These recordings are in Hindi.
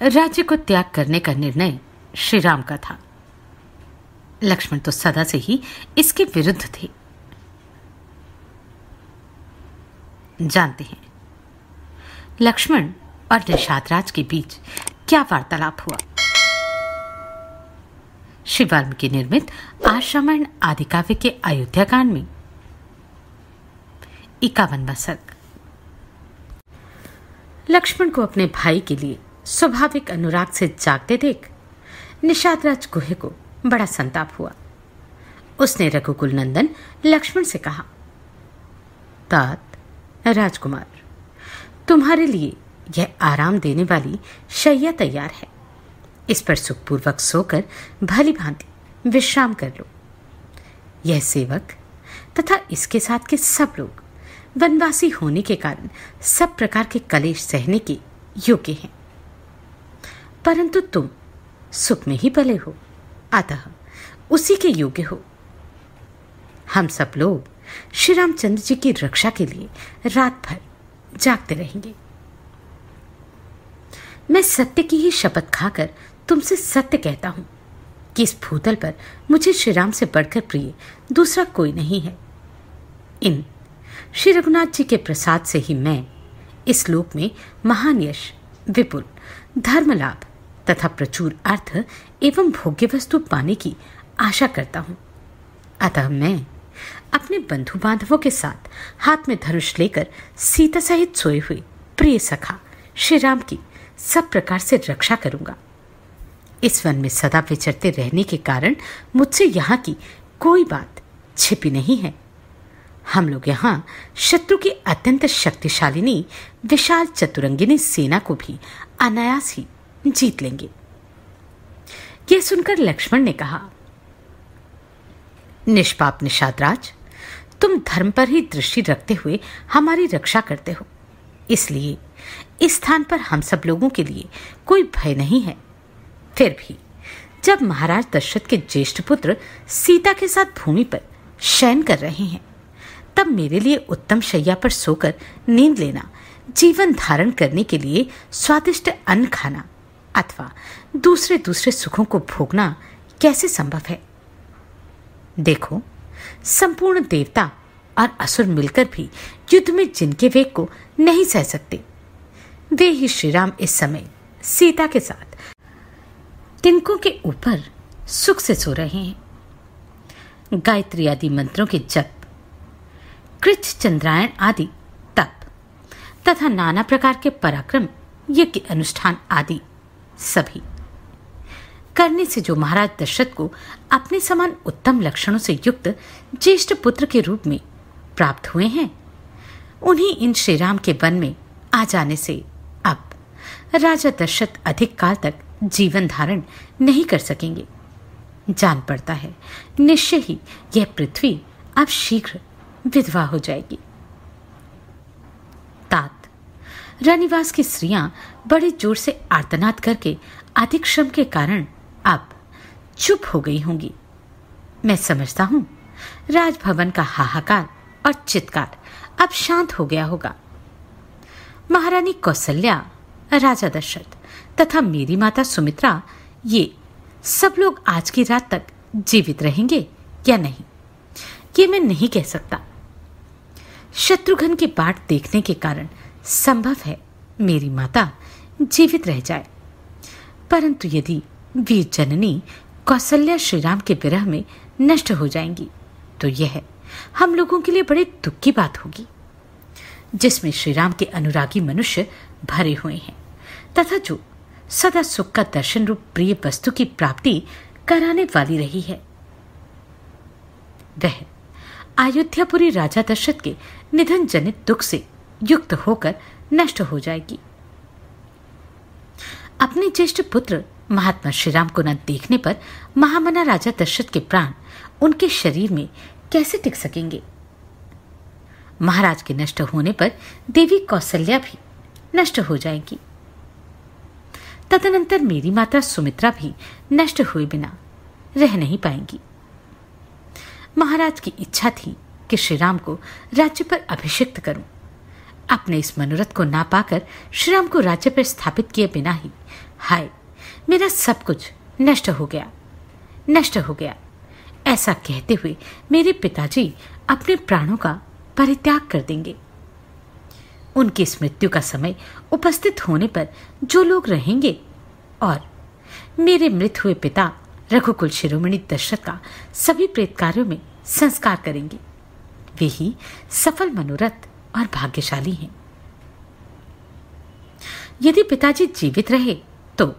राज्य को त्याग करने का निर्णय श्री राम का था। लक्ष्मण तो सदा से ही इसके विरुद्ध थे। जानते हैं लक्ष्मण और निषादराज के बीच क्या वार्तालाप हुआ। श्री वाल्मीकि निर्मित आश्रमण आदि काव्य के अयोध्या कांड में 51वां सर्ग। लक्ष्मण को अपने भाई के लिए स्वाभाविक अनुराग से जागते देख निषादराज गुहे को बड़ा संताप हुआ। उसने रघुकुल नंदन लक्ष्मण से कहा, तात राजकुमार, तुम्हारे लिए यह आराम देने वाली शैया तैयार है। इस पर सुखपूर्वक सोकर भली भांति विश्राम कर लो। यह सेवक तथा इसके साथ के सब लोग वनवासी होने के कारण सब प्रकार के कलेश सहने के योग्य हैं, परंतु तुम सुख में ही पले हो, अतः उसी के योग्य हो। हम सब लोग श्री रामचंद्र जी की रक्षा के लिए रात भर जागते रहेंगे। मैं सत्य की ही शपथ खाकर तुमसे सत्य कहता हूं कि इस भूतल पर मुझे श्री राम से बढ़कर प्रिय दूसरा कोई नहीं है। इन श्री रघुनाथ जी के प्रसाद से ही मैं इस लोक में महान यश, विपुल धर्म लाभ तथा प्रचुर अर्थ एवं भोग्य वस्तु पाने की आशा करता हूं। अतः मैं अपने बंधु बांधवों के साथ हाथ में धनुष लेकर सीता सहित सोए हुए प्रिय सखा श्री राम की सब प्रकार से रक्षा करूंगा। इस वन में सदा विचरते रहने के कारण मुझसे यहाँ की कोई बात छिपी नहीं है। हम लोग यहाँ शत्रु की अत्यंत शक्तिशालिनी विशाल चतुरंगिनी सेना को भी अनायास ही जीत लेंगे। यह सुनकर लक्ष्मण ने कहा, निष्पाप निषादराज, तुम धर्म पर ही दृष्टि रखते हुए हमारी रक्षा करते हो, इसलिए इस स्थान पर हम सब लोगों के लिए कोई भय नहीं है। फिर भी जब महाराज दशरथ के ज्येष्ठ पुत्र सीता के साथ भूमि पर शयन कर रहे हैं, तब मेरे लिए उत्तम शैया पर सोकर नींद लेना, जीवन धारण करने के लिए स्वादिष्ट अन्न खाना अथवा दूसरे सुखों को भोगना कैसे संभव है। देखो, संपूर्ण देवता और असुर मिलकर भी युद्ध में जिनके वेग को नहीं सह सकते, वे ही श्री राम इस समय सीता के साथ तिनकों के ऊपर सुख से सो रहे हैं। गायत्री आदि मंत्रों के जप, कृच्छ चंद्रायण आदि तप तथा नाना प्रकार के पराक्रम यज्ञ अनुष्ठान आदि सभी करने से जो महाराज दशरथ को अपने समान उत्तम लक्षणों से युक्त ज्येष्ठ पुत्र के रूप में प्राप्त हुए हैं, उन्हीं इन श्री राम के वन में आ जाने से अब राजा दशरथ अधिक काल तक जीवन धारण नहीं कर सकेंगे। जान पड़ता है निश्चय ही यह पृथ्वी अब शीघ्र विधवा हो जाएगी। तात, रानीवास की स्त्रियां बड़े जोर से आर्तनाद करके अधिक श्रम के कारण अब चुप हो गई होंगी। मैं समझता हूं राजभवन का हाहाकार और चित्कार अब शांत हो गया होगा। महारानी कौसल्या, राजा दशरथ तथा मेरी माता सुमित्रा, ये सब लोग आज की रात तक जीवित रहेंगे या नहीं, ये मैं नहीं कह सकता। शत्रुघ्न की बाट देखने के कारण संभव है मेरी माता जीवित रह जाए, परंतु यदि वीर जननी कौसल्या श्री राम के विरह में नष्ट हो जाएंगी तो यह हम लोगों के लिए बड़े दुख की बात होगी, जिसमें श्री राम के अनुरागी मनुष्य भरे हुए हैं तथा जो सदा सुख का दर्शन रूप प्रिय वस्तु की प्राप्ति कराने वाली रही है, वह अयोध्यापुरी राजा दशरथ के निधन जनित दुख से युक्त होकर नष्ट हो जाएगी। अपने ज्येष्ठ पुत्र महात्मा श्री राम को न देखने पर महामना राजा दशरथ के प्राण उनके शरीर में कैसे टिक सकेंगे। महाराज के नष्ट होने पर देवी कौसल्या भी नष्ट हो जाएगी। तदनंतर मेरी माता सुमित्रा भी नष्ट हुए बिना रह नहीं पाएंगी। महाराज की इच्छा थी कि श्री राम को राज्य पर अभिषिक्त करूं, अपने इस मनोरथ को ना पाकर श्री राम को राज्य पर स्थापित किए बिना ही हाय, मेरा सब कुछ नष्ट हो गया, नष्ट हो गया। ऐसा कहते हुए मेरे पिताजी अपने प्राणों का परित्याग कर देंगे। उनकी इस मृत्यु का समय उपस्थित होने पर जो लोग रहेंगे और मेरे मृत हुए पिता रघुकुल शिरोमणि दशरथ का सभी प्रेत कार्यों में संस्कार करेंगे, वे ही सफल मनोरथ और भाग्यशाली हैं। यदि पिताजी जीवित रहे तो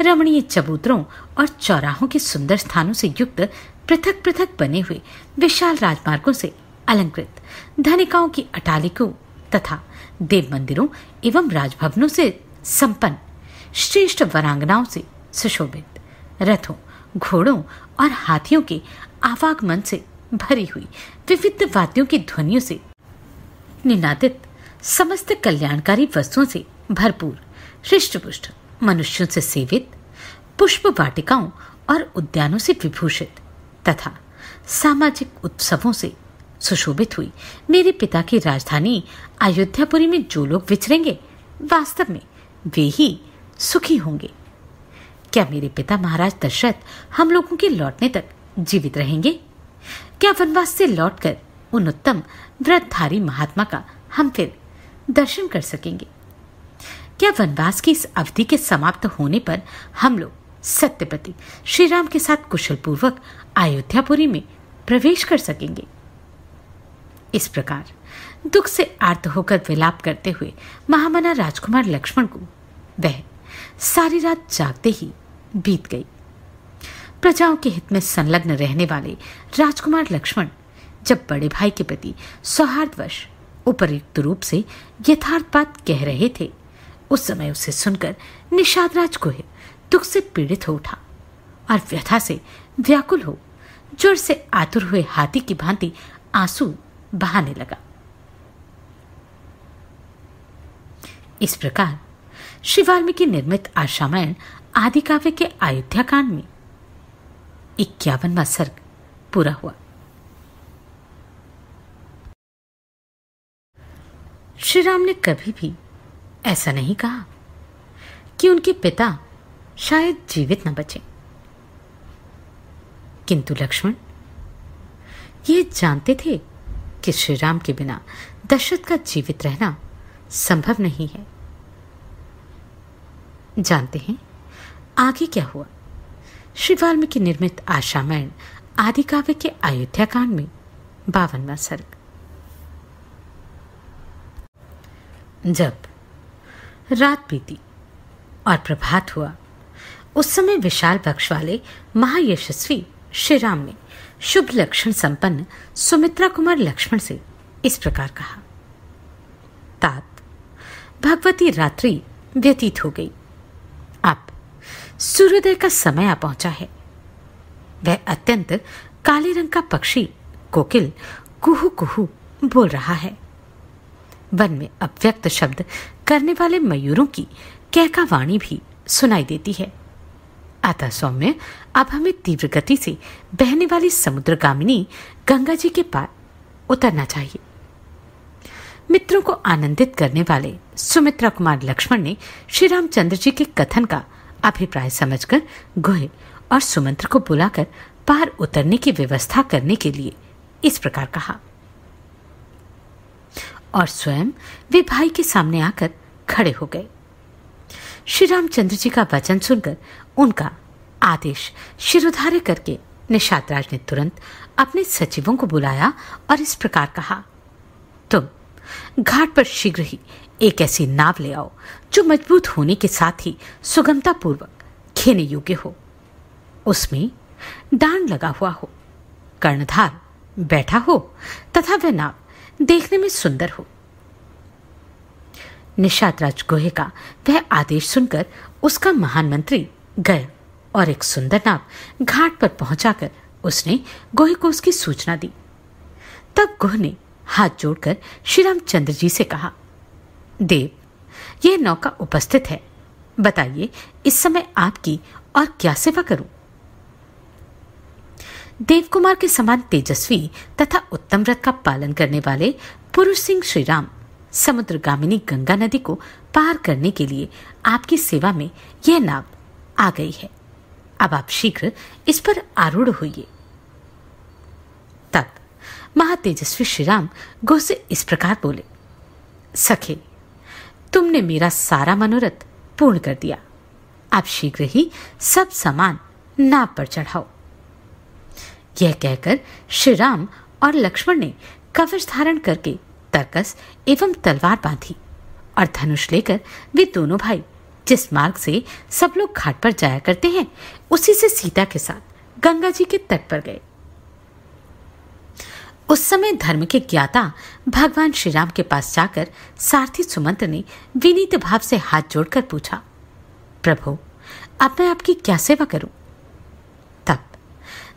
रमणीय चबूतरों और चौराहों के सुंदर स्थानों से युक्त पृथक पृथक बने हुए विशाल राजमार्गों से अलंकृत धनिकाओं की अटालिकों तथा देव मंदिरों एवं राजभवनों से संपन्न श्रेष्ठ वरांगनाओं से सुशोभित रथों, घोड़ों और हाथियों के आवागमन से भरी हुई विविध वाद्यों की ध्वनियों से निनादित समस्त कल्याणकारी वस्तुओं से भरपूर हृष्टपुष्ट मनुष्यों से सेवित पुष्प वाटिकाओं और उद्यानों से विभूषित तथा सामाजिक उत्सवों से सुशोभित हुई मेरे पिता की राजधानी अयोध्यापुरी में जो लोग विचरेंगे, वास्तव में वे ही सुखी होंगे। क्या मेरे पिता महाराज दशरथ हम लोगों के लौटने तक जीवित रहेंगे? क्या वनवास से लौटकर उन उत्तम व्रतधारी महात्मा का हम फिर दर्शन कर सकेंगे? क्या वनवास की इस अवधि के समाप्त होने पर हम लोग सत्यपति श्री राम के साथ कुशल पूर्वक अयोध्यापुरी में प्रवेश कर सकेंगे? इस प्रकार दुख से आर्त होकर विलाप करते हुए महामना राजकुमार लक्ष्मण को वह सारी रात जागते ही बीत गई। प्रजाओं के हित में संलग्न रहने वाले राजकुमार लक्ष्मण जब बड़े भाई के प्रति सौहार्दवश उपयुक्त रूप से यथार्थ बात कह रहे थे, उस समय उसे सुनकर निषादराज गोहे दुख से पीड़ित हो उठा और व्यथा से व्याकुल हो जोर से आतुर हुए हाथी की भांति आंसू बहाने लगा। इस प्रकार श्री वाल्मीकि निर्मित आशामयण आदि काव्य के अयोध्या कांड में 51वां सर्ग पूरा हुआ। श्री राम ने कभी भी ऐसा नहीं कहा कि उनके पिता शायद जीवित न बचे, किंतु लक्ष्मण ये जानते थे कि श्री राम के बिना दशरथ का जीवित रहना संभव नहीं है। जानते हैं आगे क्या हुआ? श्री वाल्मीकि निर्मित आशामयण आदि काव्य के अयोध्या कांड में 52वां सर्ग। जब रात बीती और प्रभात हुआ, उस समय विशाल वक्ष वाले महायशस्वी श्री राम ने शुभ लक्षण संपन्न सुमित्रा कुमार लक्ष्मण से इस प्रकार कहा। तात, भगवती रात्रि व्यतीत हो गई, अब सूर्योदय का समय आ पहुंचा है। वह अत्यंत काले रंग का पक्षी कोकिल कुहू कुहू बोल रहा है। वन में अव्यक्त शब्द करने वाले मयूरों की कैका वाणी भी सुनाई देती है। अतः सौम्य, अब हमें तीव्र गति से बहने वाली समुद्रगामिनी गंगा जी के पार उतरना चाहिए। मित्रों को आनंदित करने वाले सुमित्रा कुमार लक्ष्मण ने श्री रामचंद्र जी के कथन का अभिप्राय समझकर गोहे और सुमंत्र को बुलाकर पार उतरने की व्यवस्था करने के लिए इस प्रकार कहा, और स्वयं वे भाई के सामने आकर खड़े हो गए। श्री रामचंद्र जी का वचन सुनकर उनका आदेश शिरोधार्य करके निषादराज ने तुरंत अपने सचिवों को बुलाया और इस प्रकार कहा, तुम घाट पर शीघ्र ही एक ऐसी नाव ले आओ जो मजबूत होने के साथ ही सुगमता पूर्वक खेने योग्य हो, उसमें डांड लगा हुआ हो, कर्णधार बैठा हो तथा वह नाव देखने में सुंदर हो। निषादराज गोहे का वह आदेश सुनकर उसका महान मंत्री गया और एक सुंदर नाव घाट पर पहुंचाकर उसने गोहे को उसकी सूचना दी। तब गोह ने हाथ जोड़कर श्री रामचंद्र जी से कहा, देव, यह नौका उपस्थित है, बताइए इस समय आपकी और क्या सेवा करूं? देव कुमार के समान तेजस्वी तथा उत्तम व्रत का पालन करने वाले पुरुष सिंह श्री राम समुद्रगामिनी गंगा नदी को पार करने के लिए आपकी सेवा में यह नाव आ गई है। अब आप शीघ्र इस पर आरूढ़ होइए। तब महातेजस्वी श्री राम गोह से इस प्रकार बोले, सखे, तुमने मेरा सारा मनोरथ पूर्ण कर दिया। अब शीघ्र ही सब सामान नाव पर चढ़ाओ। यह कहकर श्री राम और लक्ष्मण ने कवच धारण करके तरकस एवं तलवार बांधी और धनुष लेकर वे दोनों भाई जिस मार्ग से सब लोग घाट पर जाया करते हैं उसी से सीता के साथ गंगा जी के तट पर गए। उस समय धर्म के ज्ञाता भगवान श्री राम के पास जाकर सारथी सुमंत्र ने विनीत भाव से हाथ जोड़कर पूछा, प्रभु, अब मैं आपकी क्या सेवा करूं? तब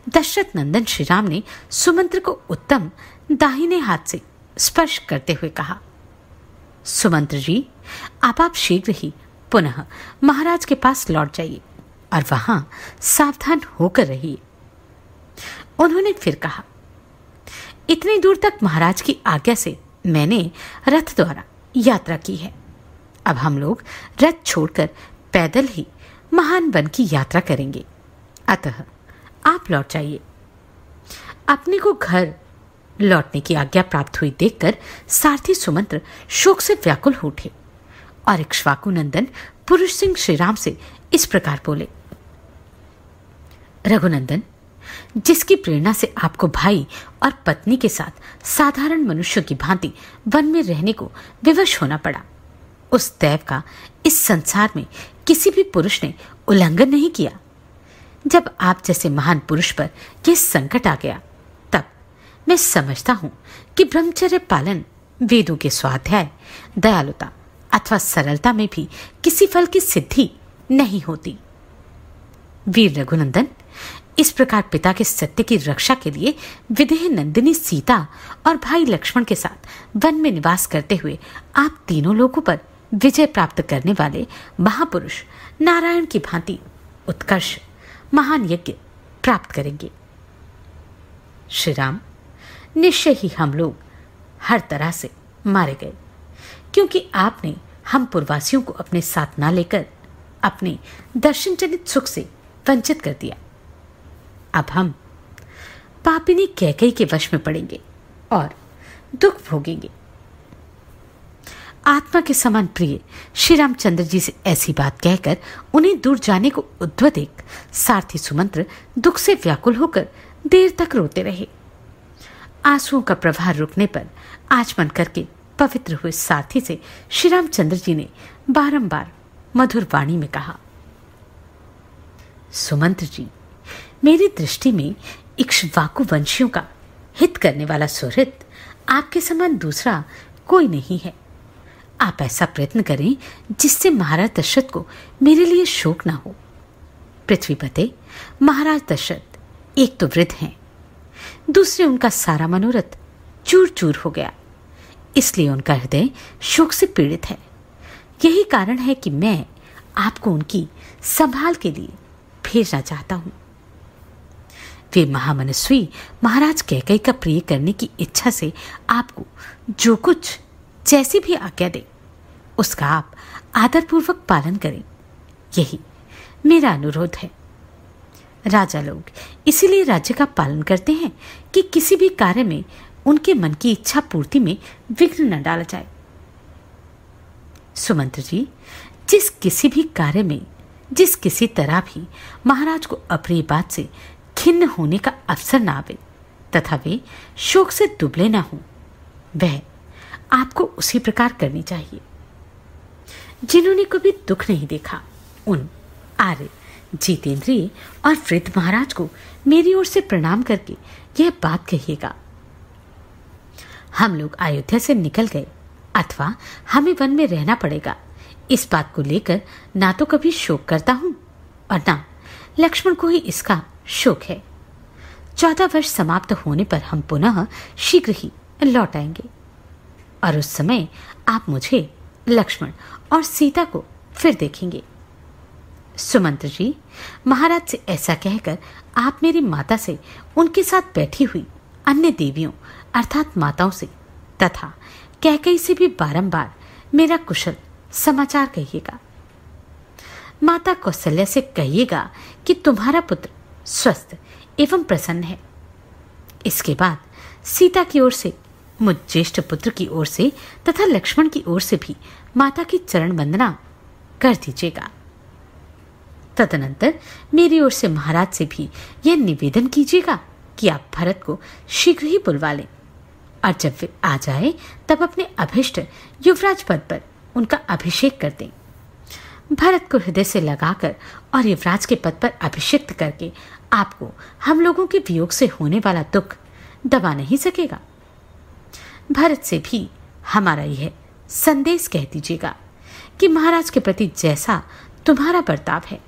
दशरथ नंदन श्री राम ने सुमंत्र को उत्तम दाहिने हाथ से स्पर्श करते हुए कहा, सुमंत्र जी, आप शीघ्र ही पुनः महाराज के पास लौट जाइए और वहां सावधान होकर रहिए। उन्होंने फिर कहा, इतनी दूर तक महाराज की आज्ञा से मैंने रथ द्वारा यात्रा की है। अब हम लोग रथ छोड़कर पैदल ही महान वन की यात्रा करेंगे। अतः आप लौट जाइए। अपने को घर लौटने की आज्ञा प्राप्त हुई देखकर सारथी सुमंत्र शोक से व्याकुल हो उठे और इक्ष्वाकु नंदन पुरुष सिंह श्री राम से इस प्रकार बोले, रघुनंदन, जिसकी प्रेरणा से आपको भाई और पत्नी के साथ साधारण मनुष्य की भांति वन में रहने को विवश होना पड़ा, उस दैव का इस संसार में किसी भी पुरुष ने उल्लंघन नहीं किया। जब आप जैसे महान पुरुष पर यह संकट आ गया, तब मैं समझता हूं कि ब्रह्मचर्य पालन, वेदों के स्वाध्याय, दयालुता अथवा सरलता में भी किसी फल की सिद्धि नहीं होती। वीर रघुनंदन, इस प्रकार पिता के सत्य की रक्षा के लिए विदेह नंदिनी सीता और भाई लक्ष्मण के साथ वन में निवास करते हुए आप तीनों लोगों पर विजय प्राप्त करने वाले महापुरुष नारायण की भांति उत्कर्ष महान यज्ञ प्राप्त करेंगे। श्री राम, निश्चय ही हम लोग हर तरह से मारे गए, क्योंकि आपने हम पुरवासियों को अपने साथ ना लेकर अपने दर्शन जनित सुख से वंचित कर दिया। अब हम पापिनी कैकेयी के वश में पड़ेंगे और दुख भोगेंगे। आत्मा के समान प्रिय श्री रामचंद्र जी से ऐसी बात कहकर उन्हें दूर जाने को उद्ध्व देख सारथी सुमंत्र दुख से व्याकुल होकर देर तक रोते रहे। आंसुओं का प्रवाह रुकने पर आचमन करके पवित्र हुए सारथी से श्री रामचंद्र जी ने बारंबार मधुर वाणी में कहा, सुमंत्र जी, मेरी दृष्टि में इक्ष्वाकु वंशियों का हित करने वाला सुहृद आपके समान दूसरा कोई नहीं है। आप ऐसा प्रयत्न करें जिससे महाराज दशरथ को मेरे लिए शोक ना हो। पृथ्वीपते महाराज दशरथ एक तो वृद्ध हैं, दूसरे उनका सारा मनोरथ चूर चूर हो गया, इसलिए उनका हृदय शोक से पीड़ित है। यही कारण है कि मैं आपको उनकी संभाल के लिए भेजना चाहता हूं। वे महामनस्वी महाराज कैकेयी का प्रिय करने की इच्छा से आपको जो कुछ जैसी भी आज्ञा दे उसका आप आदरपूर्वक पालन करें, यही मेरा अनुरोध है। राजा लोग इसीलिए राज्य का पालन करते हैं कि किसी भी कार्य में उनके मन की इच्छा पूर्ति में विघ्न न डाला जाए। सुमंत्र जी, जिस किसी भी कार्य में जिस किसी तरह भी महाराज को अप्रिय बात से खिन्न होने का अवसर न आवे तथा वे शोक से दुबले न हो, वह आपको उसी प्रकार करनी चाहिए। जिन्होंने कभी दुख नहीं देखा उन आर्य, जितेंद्रिय और वृद्ध महाराज को मेरी ओर से प्रणाम करके यह बात कहिएगा। हम लोग अयोध्या से निकल गए अथवा हमें वन में रहना पड़ेगा, इस बात को लेकर ना तो कभी शोक करता हूं और ना लक्ष्मण को ही इसका शोक है। 14 वर्ष समाप्त होने पर हम पुनः शीघ्र ही लौट आएंगे और उस समय आप मुझे, लक्ष्मण और सीता को फिर देखेंगे। सुमंत्र जी, महाराज से ऐसा कहकर आप मेरी माता से उनके साथ बैठी हुई अन्य देवियों अर्थात माताओं से तथा कैकेयी से भी बारंबार मेरा कुशल समाचार कहिएगा। माता कौशल्या से कहिएगा कि तुम्हारा पुत्र स्वस्थ एवं प्रसन्न है। इसके बाद सीता की ओर से, मुझ ज्येष्ठ पुत्र की ओर से तथा लक्ष्मण की ओर से भी माता की चरण वंदना कर दीजिएगा। तदनंतर मेरी ओर से महाराज से भी यह निवेदन कीजिएगा कि आप भरत को शीघ्र ही बुलवा लें और जब वे आ जाए तब अपने अभिष्ट युवराज पद पर उनका अभिषेक कर दें। भरत को हृदय से लगाकर और युवराज के पद पर अभिषिक्त करके आपको हम लोगों के वियोग से होने वाला दुख दबा नहीं सकेगा। भरत से भी हमारा यह संदेश कह दीजिएगा कि महाराज के प्रति जैसा तुम्हारा बर्ताव है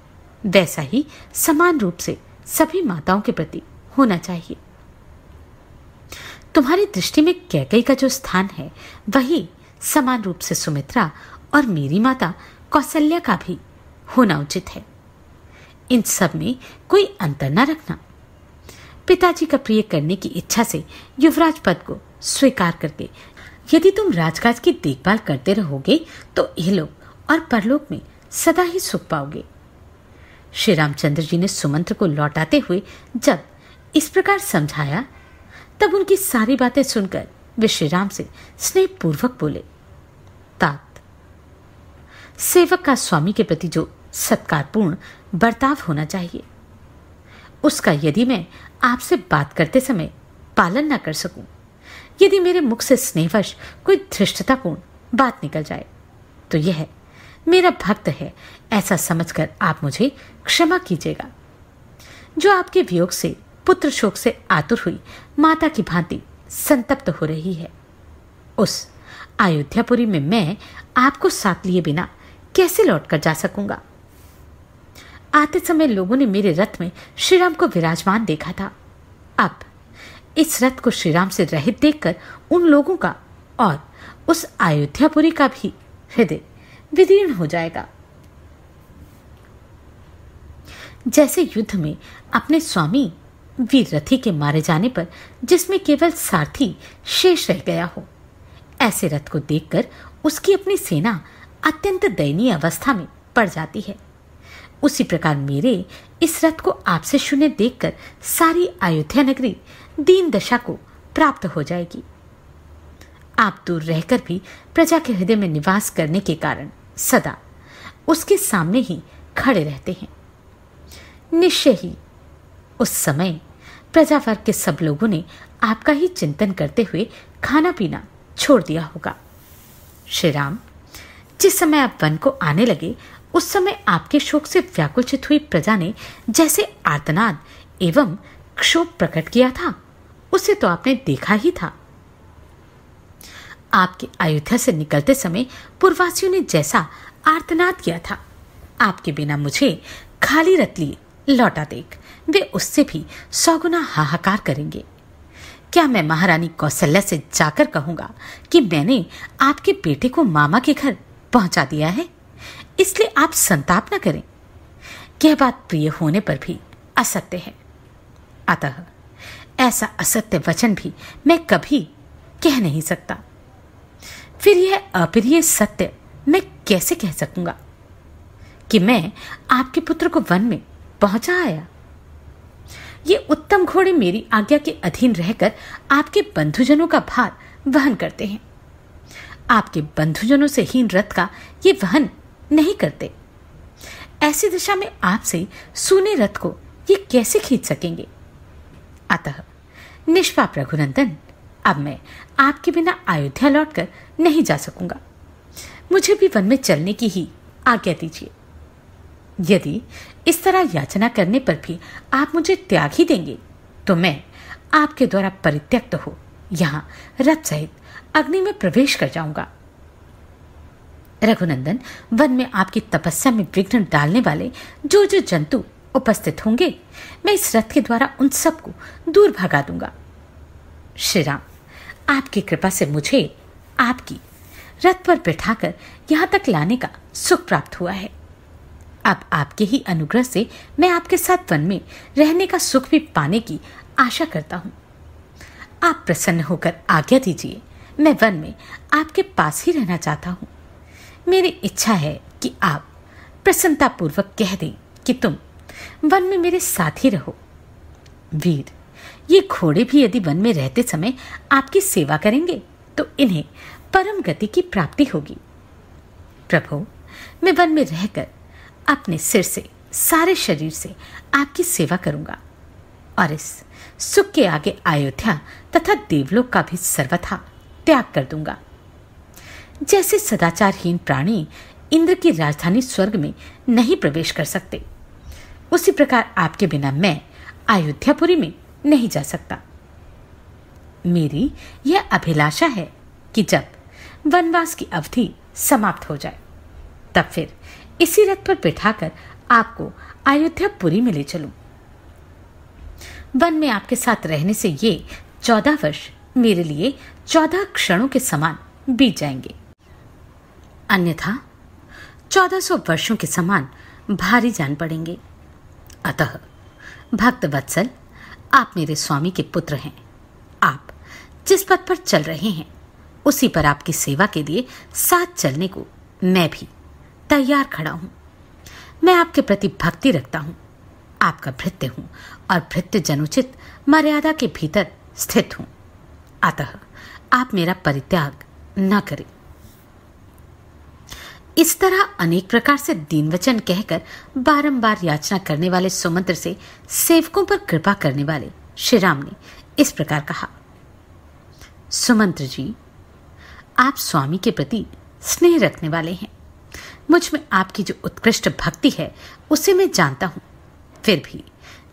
वैसा ही समान रूप से सभी माताओं के प्रति होना चाहिए। तुम्हारी दृष्टि में कैकेयी का जो स्थान है वही समान रूप से सुमित्रा और मेरी माता कौशल्या का भी होना उचित है। इन सब में कोई अंतर न रखना। पिताजी का प्रिय करने की इच्छा से युवराज पद को स्वीकार करके यदि तुम राजकाज की देखभाल करते रहोगे तो इहलोक और परलोक में सदा ही सुख पाओगे। श्री रामचंद्र जी ने सुमंत्र को लौटाते हुए जब इस प्रकार समझाया तब उनकी सारी बातें सुनकर वे श्री राम से स्नेहपूर्वक बोले, तात, सेवक का स्वामी के प्रति जो सत्कारपूर्ण बर्ताव होना चाहिए उसका यदि मैं आपसे बात करते समय पालन न कर सकूं, यदि मेरे मुख से स्नेहवश कोई धृष्टतापूर्ण बात निकल जाए तो यह मेरा भक्त है ऐसा समझकर आप मुझे क्षमा कीजिएगा। जो आपके वियोग से पुत्र शोक से आतुर हुई माता की भांति संतप्त हो रही है, उस अयोध्यापुरी में मैं आपको साथ लिए बिना कैसे लौटकर जा सकूंगा। आते समय लोगों ने मेरे रथ में श्रीराम को विराजमान देखा था। अब इस रथ को श्रीराम से रहित देखकर उन लोगों का और उस अयोध्यापुरी का भी हृदय विदीर्ण हो जाएगा। जैसे युद्ध में अपने स्वामी वीर रथी के मारे जाने पर जिसमें केवल सारथी शेष रह गया हो, ऐसे रथ को देखकर उसकी अपनी सेना अत्यंत दयनीय अवस्था में पड़ जाती है। उसी प्रकार मेरे इस रथ को आपसे शून्य देखकर सारी अयोध्या नगरी दीन दशा को प्राप्त हो जाएगी। आप दूर रहकर भी प्रजा के हृदय में निवास करने के कारण सदा उसके सामने ही खड़े रहते हैं। निश्चय ही उस समय प्रजा वर्ग के सब लोगों ने आपका ही चिंतन करते हुए खाना पीना छोड़ दिया होगा। श्री राम, जिस समय आप वन को आने लगे उस समय आपके शोक से व्याकुलचित हुई प्रजा ने जैसे आर्तनाद एवं क्षोभ प्रकट किया था उसे तो आपने देखा ही था। आपके अयोध्या से निकलते समय पूर्ववासियों ने जैसा आर्तनाद किया था, आपके बिना मुझे खाली रथ लिए लौटा देख वे उससे भी 100 गुना हाहाकार करेंगे। क्या मैं महारानी कौशल्या से जाकर कहूंगा कि मैंने आपके बेटे को मामा के घर पहुंचा दिया है, इसलिए आप संताप न करें। यह बात प्रिय होने पर भी असत्य है, अतः ऐसा असत्य वचन भी मैं कभी कह नहीं सकता। फिर यह अप्रिय सत्य मैं कैसे कह सकूंगा कि मैं आपके पुत्र को वन में पहुंचा आया। ये उत्तम घोड़े मेरी आज्ञा के अधीन रहकर आपके बंधुजनों का भार वहन करते हैं। आपके बंधुजनों से हीन रथ का ये वहन नहीं करते। ऐसी दिशा में आपसे सूने रथ को ये कैसे खींच सकेंगे। अतः निष्पाप रघुनंदन, अब मैं आपके बिना अयोध्या लौटकर नहीं जा सकूंगा। मुझे भी वन में चलने की ही आज्ञा दीजिए। यदि इस तरह याचना करने पर भी आप मुझे त्याग ही देंगे तो मैं आपके द्वारा परित्यक्त हो यहाँ रथ सहित अग्नि में प्रवेश कर जाऊंगा। रघुनंदन, वन में आपकी तपस्या में विघ्न डालने वाले जो जो जंतु उपस्थित होंगे मैं इस रथ के द्वारा उन सबको दूर भगा दूंगा। श्री राम, आपकी कृपा से मुझे आपकी रथ पर बैठाकर यहाँ तक लाने का सुख प्राप्त हुआ है। अब आपके ही अनुग्रह से मैं आपके साथ वन में रहने का सुख भी पाने की आशा करता हूँ। आप प्रसन्न होकर आज्ञा दीजिए मैं वन में आपके पास ही रहना चाहता हूं। मेरी इच्छा है कि आप प्रसन्नतापूर्वक कह दें कि तुम वन में मेरे साथ ही रहो। वीर, ये घोड़े भी यदि वन में रहते समय आपकी सेवा करेंगे तो इन्हें परम गति की प्राप्ति होगी। प्रभु, मैं वन में रहकर अपने सिर से, सारे शरीर से आपकी सेवा करूंगा और इस सुख के आगे अयोध्या तथा देवलोक का भी सर्वथा त्याग कर दूंगा। जैसे सदाचारहीन प्राणी इंद्र की राजधानी स्वर्ग में नहीं प्रवेश कर सकते, उसी प्रकार आपके बिना मैं अयोध्यापुरी में नहीं जा सकता। मेरी यह अभिलाषा है कि जब वनवास की अवधि समाप्त हो जाए तब फिर इसी रथ पर बिठाकर आपको अयोध्यापुरी में ले चलूं। वन में आपके साथ रहने से ये 14 वर्ष मेरे लिए 14 क्षणों के समान बीत जाएंगे, अन्यथा 1400 वर्षों के समान भारी जान पड़ेंगे। अतः भक्त वत्सल, आप मेरे स्वामी के पुत्र हैं। आप जिस पथ पर चल रहे हैं उसी पर आपकी सेवा के लिए साथ चलने को मैं भी तैयार खड़ा हूं। मैं आपके प्रति भक्ति रखता हूं, आपका भृत्य हूं और भृत्य जनुचित मर्यादा के भीतर स्थित हूं। अतः आप मेरा परित्याग न करें। इस तरह अनेक प्रकार से दीन वचन कहकर बारंबार याचना करने वाले सुमंत्र से सेवकों पर कृपा करने वाले श्री राम ने इस प्रकार कहा, सुमंत्र जी, आप स्वामी के प्रति स्नेह रखने वाले हैं। मुझ में आपकी जो उत्कृष्ट भक्ति है उसे मैं जानता हूं। फिर भी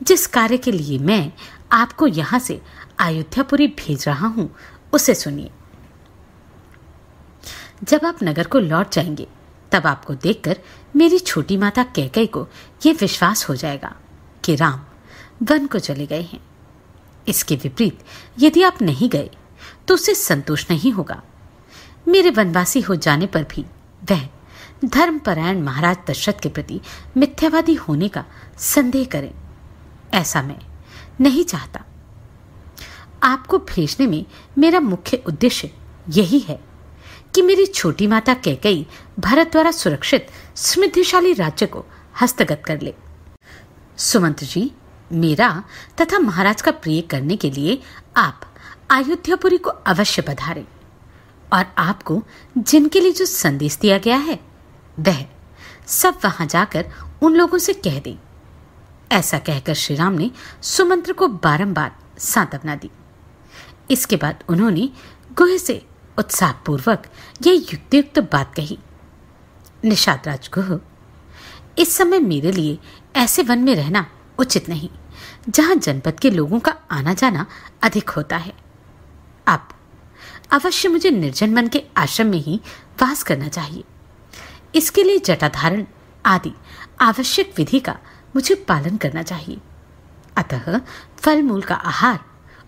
जिस कार्य के लिए मैं आपको यहां से अयोध्यापुरी भेज रहा हूं उसे सुनिए। जब आप नगर को लौट जाएंगे तब आपको देखकर मेरी छोटी माता कैकेयी को यह विश्वास हो जाएगा कि राम वन को चले गए हैं। इसके विपरीत यदि आप नहीं गए तो उसे संतोष नहीं होगा। मेरे वनवासी हो जाने पर भी वह धर्मपरायण महाराज दशरथ के प्रति मिथ्यावादी होने का संदेह करें, ऐसा मैं नहीं चाहता। आपको भेजने में मेरा मुख्य उद्देश्य यही है कि मेरी छोटी माता कैकेयी भरत द्वारा सुरक्षित समृद्धिशाली राज्य को हस्तगत कर ले। सुमंत्र जी, मेरा तथा महाराज का प्रिय करने के लिए आप अयोध्यापुरी को अवश्य पधारें और आपको जिनके लिए जो संदेश दिया गया है वह सब वहां जाकर उन लोगों से कह दें। ऐसा कहकर श्री राम ने सुमंत्र को बारंबार सांत्वना दी। इसके बाद उन्होंने गुह से उत्साहपूर्वक यह युक्तियुक्त बात कही, निषाद राज गुह, इस समय मेरे लिए ऐसे वन में रहना उचित नहीं जहां जनपद के लोगों का आना जाना अधिक होता है। आप अवश्य मुझे निर्जन वन के आश्रम में ही वास करना चाहिए। इसके लिए जटाधारण आदि आवश्यक विधि का मुझे पालन करना चाहिए। अतः फल मूल का आहार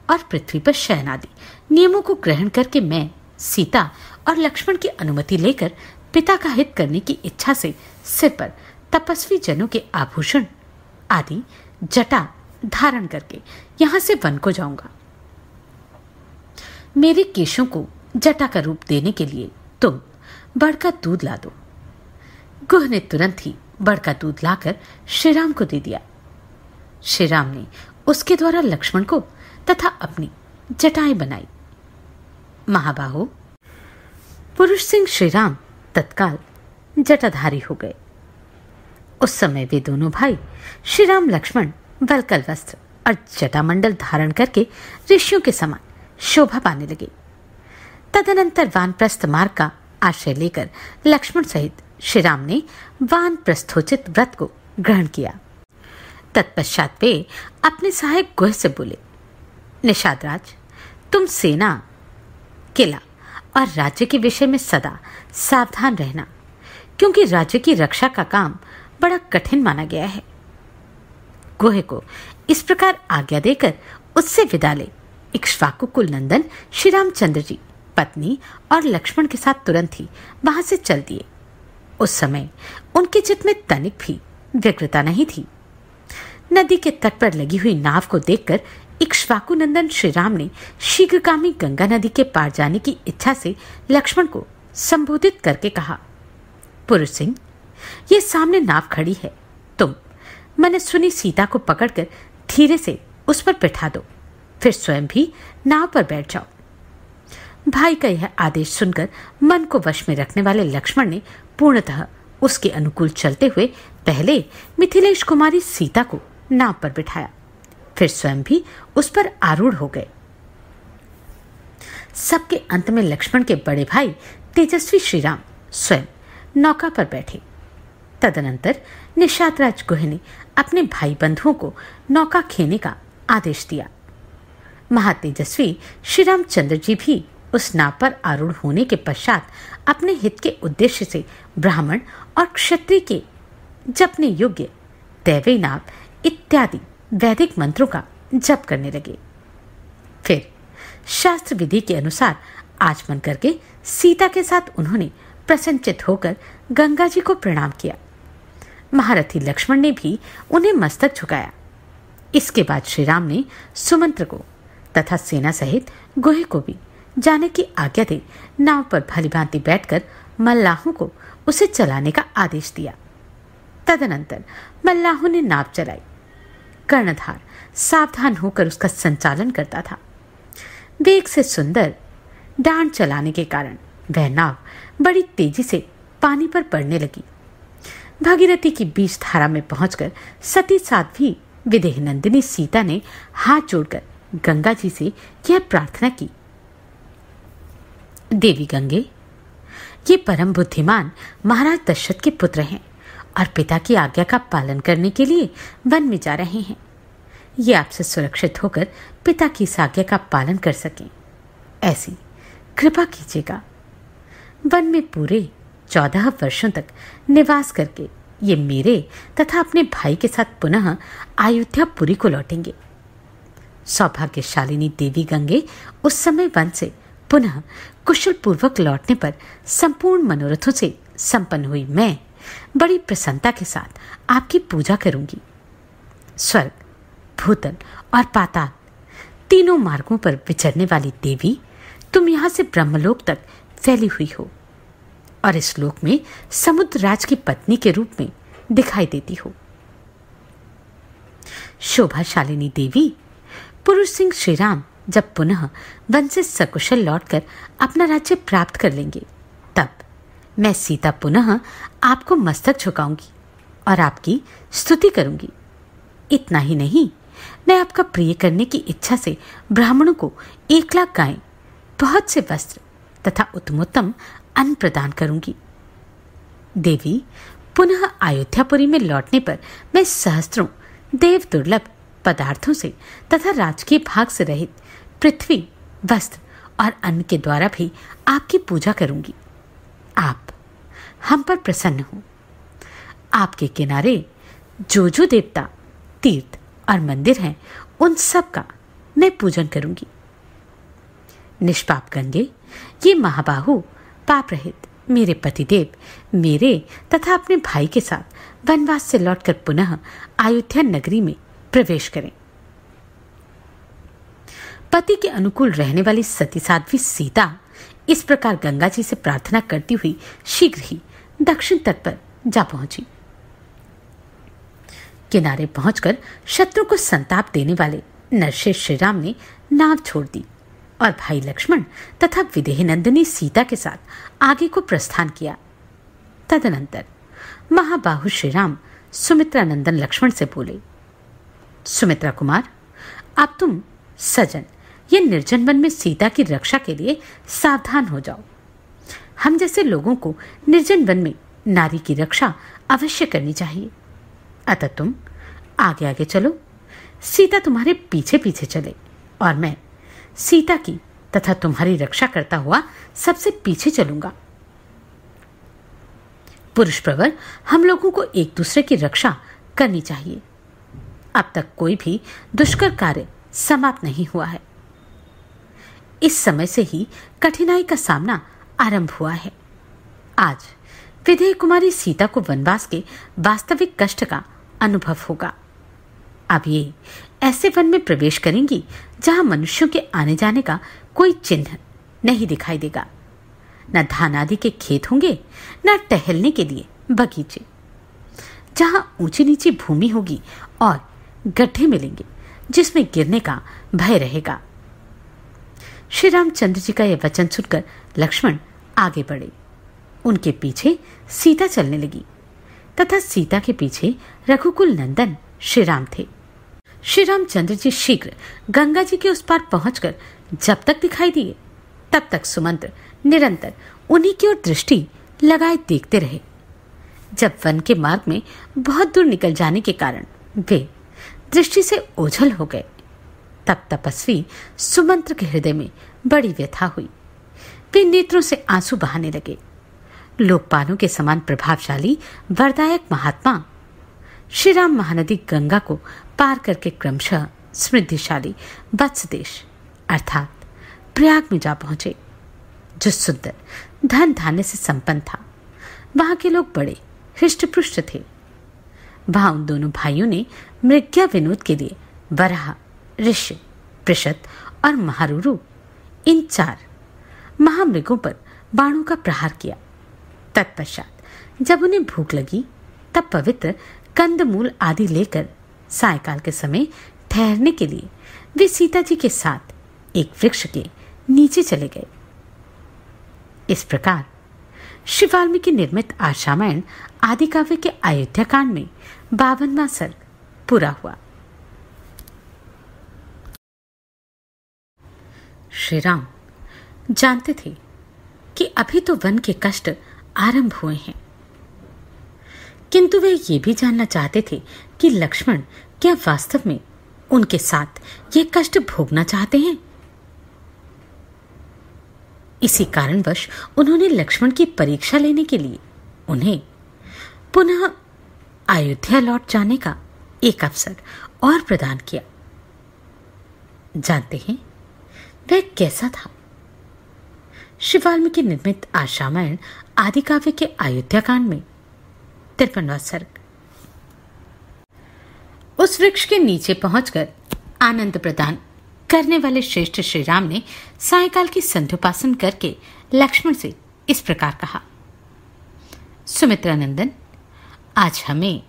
और पृथ्वी पर शयन आदि नियमों को ग्रहण करके मैं सीता और लक्ष्मण की अनुमति लेकर पिता का हित करने की इच्छा से सिर पर तपस्वी जनों के आभूषण आदि जटा धारण करके यहां से वन को जाऊंगा। मेरे केशों को जटा का रूप देने के लिए तुम बड़ का दूध ला दो। गुह ने तुरंत ही बड़ का दूध लाकर श्रीराम को दे दिया। श्रीराम ने उसके द्वारा लक्ष्मण को तथा अपनी जटाएं बनाई। महाबाहो, पुरुष सिंह श्रीराम तत्काल जटाधारी हो गए। उस समय वे दोनों भाई श्रीराम लक्ष्मण वलकल वस्त्र और जटामंडल धारण करके ऋषियों के समान शोभा पाने लगे। तदनंतर वानप्रस्थ मार्ग का आश्रय लेकर लक्ष्मण सहित श्रीराम ने वानप्रस्थोचित व्रत को ग्रहण किया। तत्पश्चात वे अपने सहायक गुह से बोले, निषाद राज, तुम सेना, किला और राज्य के विषय में सदा सावधान रहना, क्योंकि राज्य की रक्षा का काम बड़ा कठिन माना गया है। गुह को इस प्रकार आज्ञा देकर उससे विदा ले इक्ष्वाकु कुल नंदन श्री रामचंद्र जी पत्नी और लक्ष्मण के साथ तुरंत ही वहां से चल दिए। उस समय उनके चित्त में तनिक भी व्यग्रता नहीं थी। नदी के तट पर लगी हुई नाव को देखकर इक्ष्वाकु नंदन श्री राम ने शीघ्रगामी गंगा नदी के पार जाने की इच्छा से लक्ष्मण को संबोधित करके कहा, पुरुष सिंह, ये सामने नाव खड़ी है, तुम मनस्विनी सीता को पकड़कर धीरे से उस पर बिठा दो, फिर स्वयं भी नाव पर बैठ जाओ। भाई का यह आदेश सुनकर मन को वश में रखने वाले लक्ष्मण ने पूर्णतः उसके अनुकूल चलते हुए पहले मिथिलेश कुमारी सीता को नाव पर बिठाया, फिर स्वयं भी उस पर आरूढ़ हो गए। सबके अंत में लक्ष्मण के बड़े भाई तेजस्वी श्रीराम स्वयं नौका पर बैठे। तदनंतर निषादराज गुह ने अपने भाई बंधुओं को नौका खेने का आदेश दिया। महातेजस्वी श्री रामचंद्र जी भी उस नाव पर आरूढ़ होने के पश्चात अपने हित के उद्देश्य से ब्राह्मण और क्षत्रिय के जपने योग्य दैवी नाम इत्यादि वैदिक मंत्रों का जप करने लगे। फिर शास्त्र विधि के अनुसार आचमन करके सीता के साथ उन्होंने प्रसन्नचित होकर गंगा जी को प्रणाम किया। महारथी लक्ष्मण ने भी उन्हें मस्तक झुकाया। इसके बाद श्री राम ने सुमंत्र को तथा सेना सहित गुहे को भी जाने की आज्ञा दे नाव पर भलीभांति बैठकर मल्लाहों को उसे चलाने का आदेश दिया। तदनंतर मल्लाहों ने नाव चलाई। कर्णधार सावधान होकर उसका संचालन करता था। वेग से सुंदर डांड चलाने के कारण वह नाव बड़ी तेजी से पानी पर पड़ने लगी। भागीरथी की बीच धारा में पहुंचकर सती साध्वी विदेह नंदिनी सीता ने हाथ जोड़कर गंगा जी से यह प्रार्थना की, देवी गंगे, ये परम बुद्धिमान महाराज दशरथ के पुत्र हैं और पिता की आज्ञा का पालन करने के लिए वन में जा रहे हैं। ये आपसे सुरक्षित होकर पिता की इस आज्ञा का पालन कर सकें, ऐसी कृपा कीजिएगा। वन में पूरे 14 वर्षों तक निवास करके ये मेरे तथा अपने भाई के साथ पुनः अयोध्यापुरी को लौटेंगे। सौभाग्यशालिनी देवी गंगे उस समय वन से पुनः कुशल पूर्वक लौटने पर संपूर्ण मनोरथों से संपन्न हुई मैं बड़ी प्रसन्नता के साथ आपकी पूजा करूंगी। स्वर्ग, भूतल और पाताल तीनों मार्गों पर विचरने वाली देवी, तुम यहां से ब्रह्मलोक तक फैली हुई हो और इस लोक में समुद्र राज की पत्नी के रूप में दिखाई देती हो। शोभाशालिनी देवी, पुरुष सिंह श्रीराम जब पुनः वन से सकुशल लौटकर अपना राज्य प्राप्त कर लेंगे, तब मैं सीता पुनः आपको मस्तक झुकाऊंगी और आपकी स्तुति करूंगी। इतना ही नहीं, मैं आपका प्रिय करने की इच्छा से ब्राह्मणों को 1 लाख गायें, बहुत से वस्त्र तथा उत्तमोत्तम अन्न प्रदान करूंगी। देवी, पुनः अयोध्यापुरी में लौटने पर मैं सहस्त्रों देव दुर्लभ पदार्थों से तथा राजकीय भाग से रहित पृथ्वी, वस्त्र और अन्न के द्वारा भी आपकी पूजा करूंगी। आप हम पर प्रसन्न हो। आपके किनारे जो जो देवता, तीर्थ और मंदिर हैं, उन सब का मैं पूजन करूंगी। निष्पाप गंगे, ये महाबाहु पाप रहित मेरे पतिदेव मेरे तथा अपने भाई के साथ वनवास से लौटकर पुनः अयोध्या नगरी में प्रवेश करें। पति के अनुकूल रहने वाली सती साध्वी सीता इस प्रकार गंगा जी से प्रार्थना करती हुई शीघ्र ही दक्षिण तट पर जा पहुंची। किनारे पहुंचकर शत्रु को संताप देने वाले नरशेष श्री राम ने नाव छोड़ दी और भाई लक्ष्मण तथा विदेह नंदिनी सीता के साथ आगे को प्रस्थान किया। तदनंतर महाबाहु श्री राम सुमित्रा नंदन लक्ष्मण से बोले, सुमित्रा कुमार, अब तुम सजन ये निर्जन वन में सीता की रक्षा के लिए सावधान हो जाओ। हम जैसे लोगों को निर्जन वन में नारी की रक्षा अवश्य करनी चाहिए। अतः तुम आगे आगे चलो, सीता तुम्हारे पीछे पीछे चले और मैं सीता की तथा तुम्हारी रक्षा करता हुआ सबसे पीछे चलूंगा। पुरुष प्रवर हम लोगों को एक दूसरे की रक्षा करनी चाहिए। अब तक कोई भी दुष्कर कार्य समाप्त नहीं हुआ है। इस समय से ही कठिनाई का सामना आरंभ हुआ है। आज विदेह कुमारी सीता को वनवास के वास्तविक कष्ट का अनुभव होगा। अब ये ऐसे वन में प्रवेश करेंगी जहां मनुष्यों के आने जाने का कोई चिन्ह नहीं दिखाई देगा। न धान आदि के खेत होंगे, न टहलने के लिए बगीचे। जहां ऊंची नीची भूमि होगी और गड्ढे मिलेंगे जिसमें गिरने का भय रहेगा। श्री रामचंद्र जी का यह वचन सुनकर लक्ष्मण आगे बढ़े। उनके पीछे सीता चलने लगी तथा सीता के पीछे रघुकुल नंदन श्री राम थे। श्री रामचंद्र जी शीघ्र गंगा जी के उस पार पहुंचकर जब तक दिखाई दिए तब तक सुमंत्र निरंतर उन्हीं की ओर दृष्टि लगाए देखते रहे। जब वन के मार्ग में बहुत दूर निकल जाने के कारण वे दृष्टि से ओझल हो गए, तब तपस्वी सुमंत्र के हृदय में बड़ी व्यथा हुई। वे नेत्रों से आंसू बहाने लगे। लोकपालों के समान प्रभावशाली वरदायक महात्मा श्री राम महानदी गंगा को पार करके क्रमशः समृद्धिशाली वत्स देश अर्थात प्रयाग में जा पहुंचे, जो सुंदर धन धान्य से संपन्न था। वहां के लोग बड़े हृष्ट पुष्ट थे। वहां उन दोनों भाइयों ने मृग्या विनोद के लिए वराह, ऋष्य, पृषत और महारुरु इन 4 महामृगों पर बाणों का प्रहार किया। तत्पश्चात जब उन्हें भूख लगी तब पवित्र कंदमूल आदि लेकर सायकाल के समय ठहरने के लिए वे सीता जी के साथ एक वृक्ष के नीचे चले गए। इस प्रकार श्री वाल्मीकि निर्मित आर्षारामायण आदि काव्य के अयोध्या कांड में 52वां सर्ग पूरा हुआ। श्री राम जानते थे कि अभी तो वन के कष्ट आरंभ हुए हैं, किंतु वे ये भी जानना चाहते थे कि लक्ष्मण क्या वास्तव में उनके साथ ये कष्ट भोगना चाहते हैं। इसी कारणवश उन्होंने लक्ष्मण की परीक्षा लेने के लिए उन्हें पुनः अयोध्या लौट जाने का एक अवसर और प्रदान किया। जानते हैं वह कैसा था? श्री वाल्मीकि निर्मित आर्षारामायण आदि काव्य के अयोध्या कांड में 53वां सर्ग। उस वृक्ष के नीचे पहुंचकर आनंद प्रदान करने वाले श्रेष्ठ श्री राम ने सायकाल की संध्योपासन करके लक्ष्मण से इस प्रकार कहा, सुमित्रानंदन, आज हमें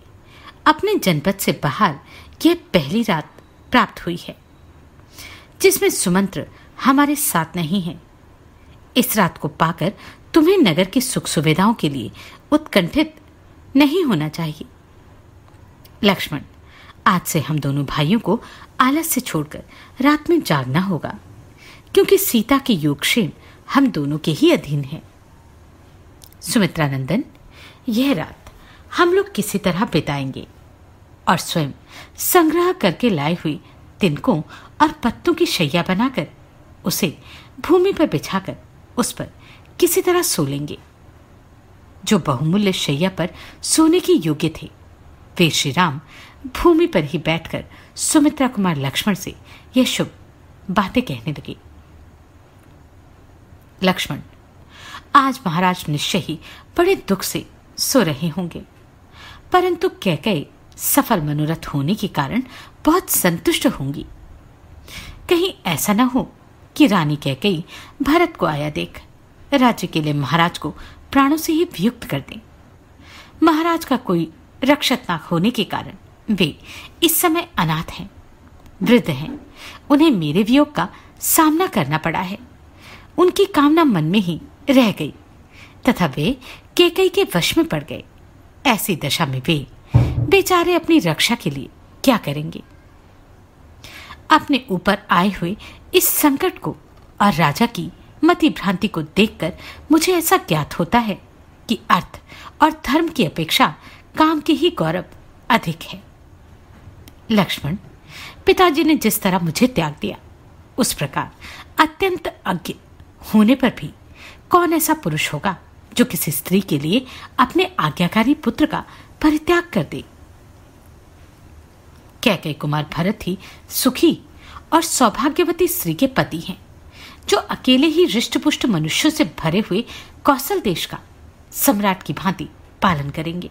अपने जनपद से बाहर यह पहली रात प्राप्त हुई है जिसमें सुमंत्र हमारे साथ नहीं है। इस रात को पाकर तुम्हें नगर की सुख सुविधाओं के लिए उत्कंठित नहीं होना चाहिए। लक्ष्मण, आज से हम दोनों भाइयों को आलस से छोड़कर रात में जागना होगा, क्योंकि सीता के योगक्षेम हम दोनों के ही अधीन है। सुमित्रानंदन, यह रात हम लोग किसी तरह बिताएंगे और स्वयं संग्रह करके लाई हुई तिनकों और पत्तों की शैया बनाकर उसे भूमि पर बिछाकर उस पर किसी तरह सो लेंगे। जो बहुमूल्य शैया पर सोने के योग्य थे वे श्री राम भूमि पर ही बैठकर सुमित्रा कुमार लक्ष्मण से यह शुभ बातें कहने लगे। लक्ष्मण, आज महाराज निश्चय ही बड़े दुख से सो रहे होंगे, परंतु कैकेयी सफल मनोरथ होने के कारण बहुत संतुष्ट होंगी। कहीं ऐसा न हो कि रानी कैकेयी भरत को आया देख राज्य के लिए महाराज को प्राणों से ही वियुक्त कर दें। महाराज का कोई रक्षक न होने के कारण वे इस समय अनाथ हैं, वृद्ध हैं। उन्हें मेरे वियोग का सामना करना पड़ा है। उनकी कामना मन में ही रह गई तथा वे कैकेयी के वश में पड़ गए। ऐसी दशा में वे बेचारे अपनी रक्षा के लिए क्या करेंगे? अपने ऊपर आए हुए इस संकट को और राजा की मति भ्रांति को देखकर मुझे ऐसा ज्ञात होता है कि अर्थ और धर्म की अपेक्षा काम के ही गौरव अधिक है। लक्ष्मण, पिताजी ने जिस तरह मुझे त्याग दिया उस प्रकार अत्यंत अज्ञ होने पर भी कौन ऐसा पुरुष होगा जो किसी स्त्री के लिए अपने आज्ञाकारी पुत्र का परित्याग कर दे? कैकेयी कुमार भरत ही सुखी और सौभाग्यवती स्त्री के पति हैं, जो अकेले ही हृष्टपुष्ट मनुष्यों से भरे हुए कौशल देश का सम्राट की भांति पालन करेंगे।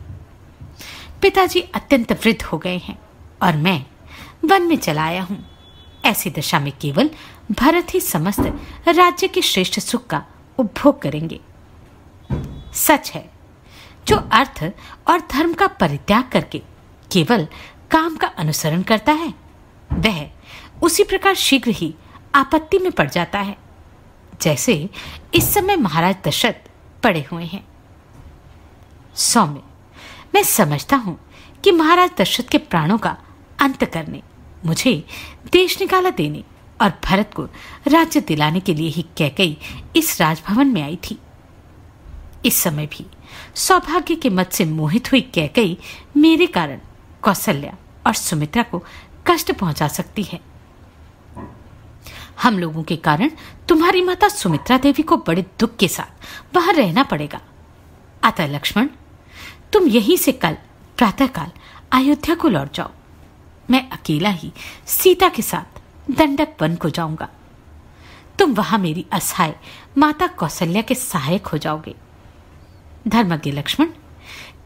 पिताजी अत्यंत वृद्ध हो गए हैं और मैं वन में चला आया हूं। ऐसी दशा में केवल भरत ही समस्त राज्य के श्रेष्ठ सुख का उपभोग करेंगे। सच है, जो अर्थ और धर्म का परित्याग करके केवल काम का अनुसरण करता है, वह उसी प्रकार शीघ्र ही आपत्ति में पड़ जाता है, जैसे इस समय महाराज दशरथ पड़े हुए हैं। सौम्य, मैं समझता हूं कि महाराज दशरथ के प्राणों का अंत करने, मुझे देश निकाला देने और भरत को राज्य दिलाने के लिए ही कैकेयी इस राजभवन में आई थी। इस समय भी सौभाग्य के मत से मोहित हुई कैकेयी मेरे कारण कौशल्या और सुमित्रा को कष्ट पहुंचा सकती है। हम लोगों के कारण तुम्हारी माता सुमित्रा देवी को बड़े दुख के साथ वहां रहना पड़ेगा। अतः लक्ष्मण, तुम यहीं से कल प्रातःकाल अयोध्या को लौट जाओ। मैं अकेला ही सीता के साथ दंडक वन को जाऊंगा। तुम वहां मेरी असहाय माता कौशल्या के सहायक हो जाओगे। धर्मज्ञ लक्ष्मण,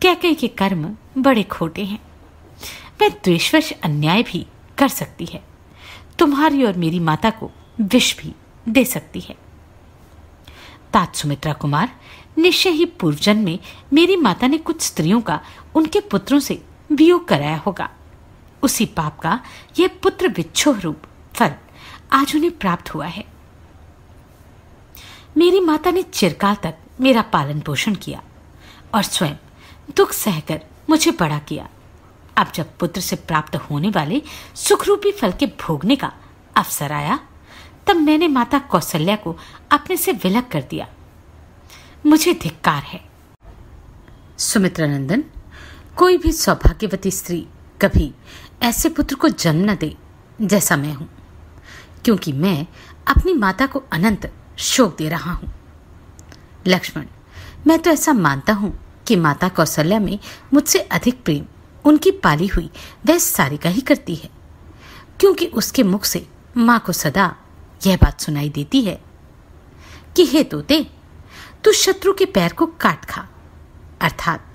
कैकेयी के कर्म बड़े खोटे हैं। वह द्वेषवश अन्याय भी कर सकती है, तुम्हारी और मेरी माता को विष भी दे सकती है। तात सुमित्रा कुमार, निश्चय ही पूर्व जन्म में मेरी माता ने कुछ स्त्रियों का उनके पुत्रों से वियोग कराया होगा। उसी पाप का यह पुत्र विच्छोह रूप फल आज उन्हें प्राप्त हुआ है। मेरी माता ने चिरकाल तक मेरा पालन पोषण किया और स्वयं दुख सहकर मुझे बड़ा किया। अब जब पुत्र से प्राप्त होने वाले सुखरूपी फल के भोगने का अवसर आया, तब मैंने माता कौशल्या को अपने से विलग कर दिया। मुझे धिक्कार है। सुमित्रा नंदन, कोई भी सौभाग्यवती स्त्री कभी ऐसे पुत्र को जन्म न दे जैसा मैं हूं, क्योंकि मैं अपनी माता को अनंत शोक दे रहा हूं। लक्ष्मण, मैं तो ऐसा मानता हूं कि माता कौशल्या में मुझसे अधिक प्रेम उनकी पाली हुई वह सारिका ही करती है, क्योंकि उसके मुख से मां को सदा यह बात सुनाई देती है कि हे तोते, तू शत्रु के पैर को काट खा। अर्थात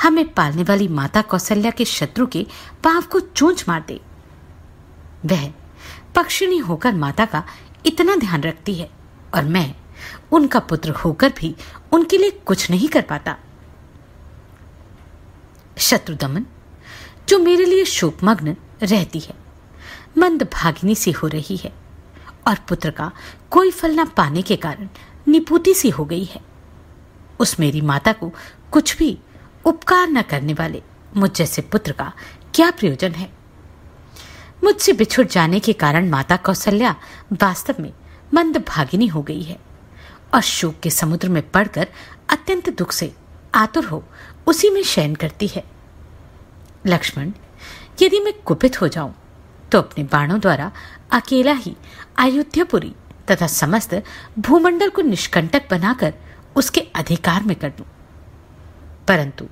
हमें पालने वाली माता कौशल्या के शत्रु के पांव को चोंच मार दे। वह पक्षिणी होकर माता का इतना ध्यान रखती है और मैं उनका पुत्र होकर भी उनके लिए कुछ नहीं कर पाता। शत्रु दमन, जो मेरे लिए शोकमग्न रहती है, मंद भागिनी सी हो रही है और पुत्र का कोई फल न पाने के कारण निपुती सी हो गई है, उस मेरी माता को कुछ भी उपकार न करने वाले मुझ जैसे पुत्र का क्या प्रयोजन है। मुझसे बिछुड़ जाने के कारण माता कौशल्या वास्तव में मंद भागिनी हो गई है और शोक के समुद्र में पड़कर अत्यंत दुख से आतुर हो उसी में शयन करती है। लक्ष्मण, यदि मैं कुपित हो जाऊं तो अपने बाणों द्वारा अकेला ही अयोध्यापुरी तथा समस्त भूमंडल को निष्कंटक बनाकर उसके अधिकार में कर दूं, परंतु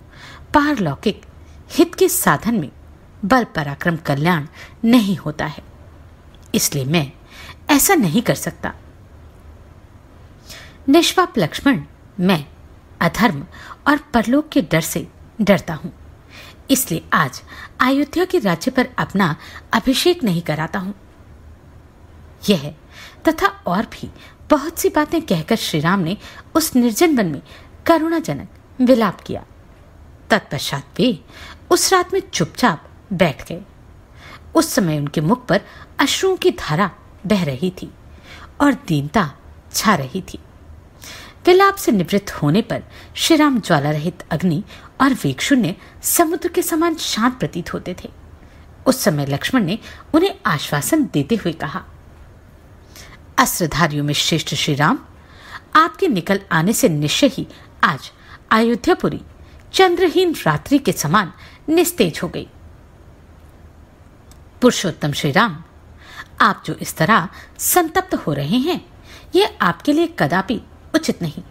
पारलौकिक हित के साधन में बल पराक्रम कल्याण नहीं होता है, इसलिए मैं ऐसा नहीं कर सकता। निष्पाप लक्ष्मण, मैं अधर्म और परलोक के डर से डरता हूं, इसलिए आज अयोध्या के राज्य पर अपना अभिषेक नहीं कराता हूं। यह तथा और भी बहुत सी बातें कहकर श्रीराम ने उस निर्जन वन में करुणाजनक विलाप किया। तत्पश्चात वे उस रात में चुपचाप बैठ गए। उस समय उनके मुख पर अश्रुओं की धारा बह रही थी और दीनता छा रही थी। विलाप से निवृत्त होने पर श्रीराम ज्वाला रहित अग्नि और वेगशून्य समुद्र के समान शांत प्रतीत होते थे। उस समय लक्ष्मण ने उन्हें आश्वासन देते हुए कहा, अस्त्रधारियों में श्रेष्ठ श्रीराम, आपके निकल आने से निश्चय ही आज अयोध्यापुरी चंद्रहीन रात्रि के समान निस्तेज हो गई। पुरुषोत्तम श्रीराम, आप जो इस तरह संतप्त हो रहे हैं, यह आपके लिए कदापि उचित नहीं।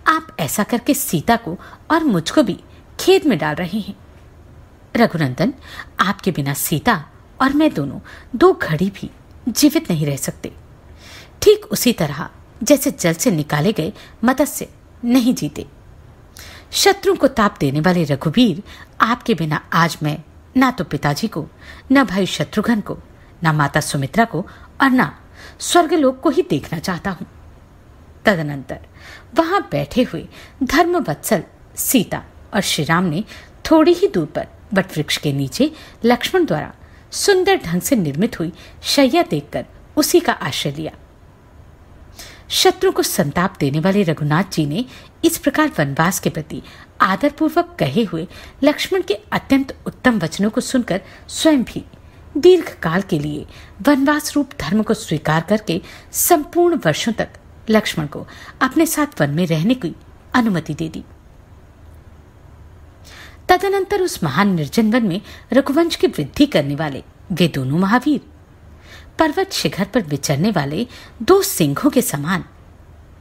आप ऐसा करके सीता को और मुझको भी खेद में डाल रहे हैं। रघुनंदन, आपके बिना सीता और मैं दोनों 2 घड़ी भी जीवित नहीं रह सकते। ठीक उसी तरह जैसे जल से निकाले गए मत्स्य नहीं जीते। शत्रु को ताप देने वाले रघुवीर, आपके बिना आज मैं ना तो पिताजी को, न भाई शत्रुघ्न को, न माता सुमित्रा को और न स्वर्गलोक को ही देखना चाहता हूं। तदनंतर वहां बैठे हुए धर्मवत्सल सीता और श्री राम ने थोड़ी ही दूर पर वट वृक्ष के नीचे लक्ष्मण द्वारा सुंदर ढंग से निर्मित हुई शैया देखकर उसी का आश्रय लिया। शत्रु को संताप देने वाले रघुनाथ जी ने इस प्रकार वनवास के प्रति आदरपूर्वक कहे हुए लक्ष्मण के अत्यंत उत्तम वचनों को सुनकर स्वयं भी दीर्घ काल के लिए वनवास रूप धर्म को स्वीकार करके संपूर्ण वर्षों तक लक्ष्मण को अपने साथ वन में रहने की अनुमति दे दी। तदनंतर उस महान निर्जन वन में रघुवंश की वृद्धि करने वाले वे दोनों महावीर पर्वत शिखर पर विचरने वाले दो सिंहों के समान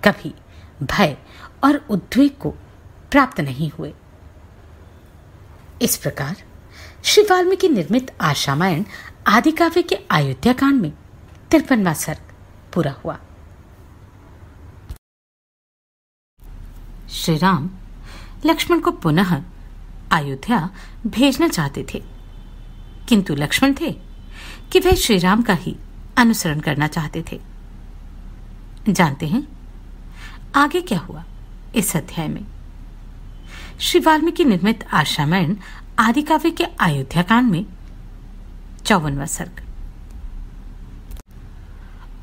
कभी भय और उद्वेग को प्राप्त नहीं हुए। इस प्रकार श्री वाल्मीकि निर्मित आशामायण आदि काव्य के अयोध्या कांड में 53वां सर्ग पूरा हुआ। श्री राम लक्ष्मण को पुनः अयोध्या भेजना चाहते थे, किंतु लक्ष्मण थे कि वह श्री राम का ही अनुसरण करना चाहते थे। जानते हैं आगे क्या हुआ इस अध्याय में। श्री वाल्मीकि निर्मित आशामायण आदि काव्य के अयोध्या कांड में 54वां सर्ग।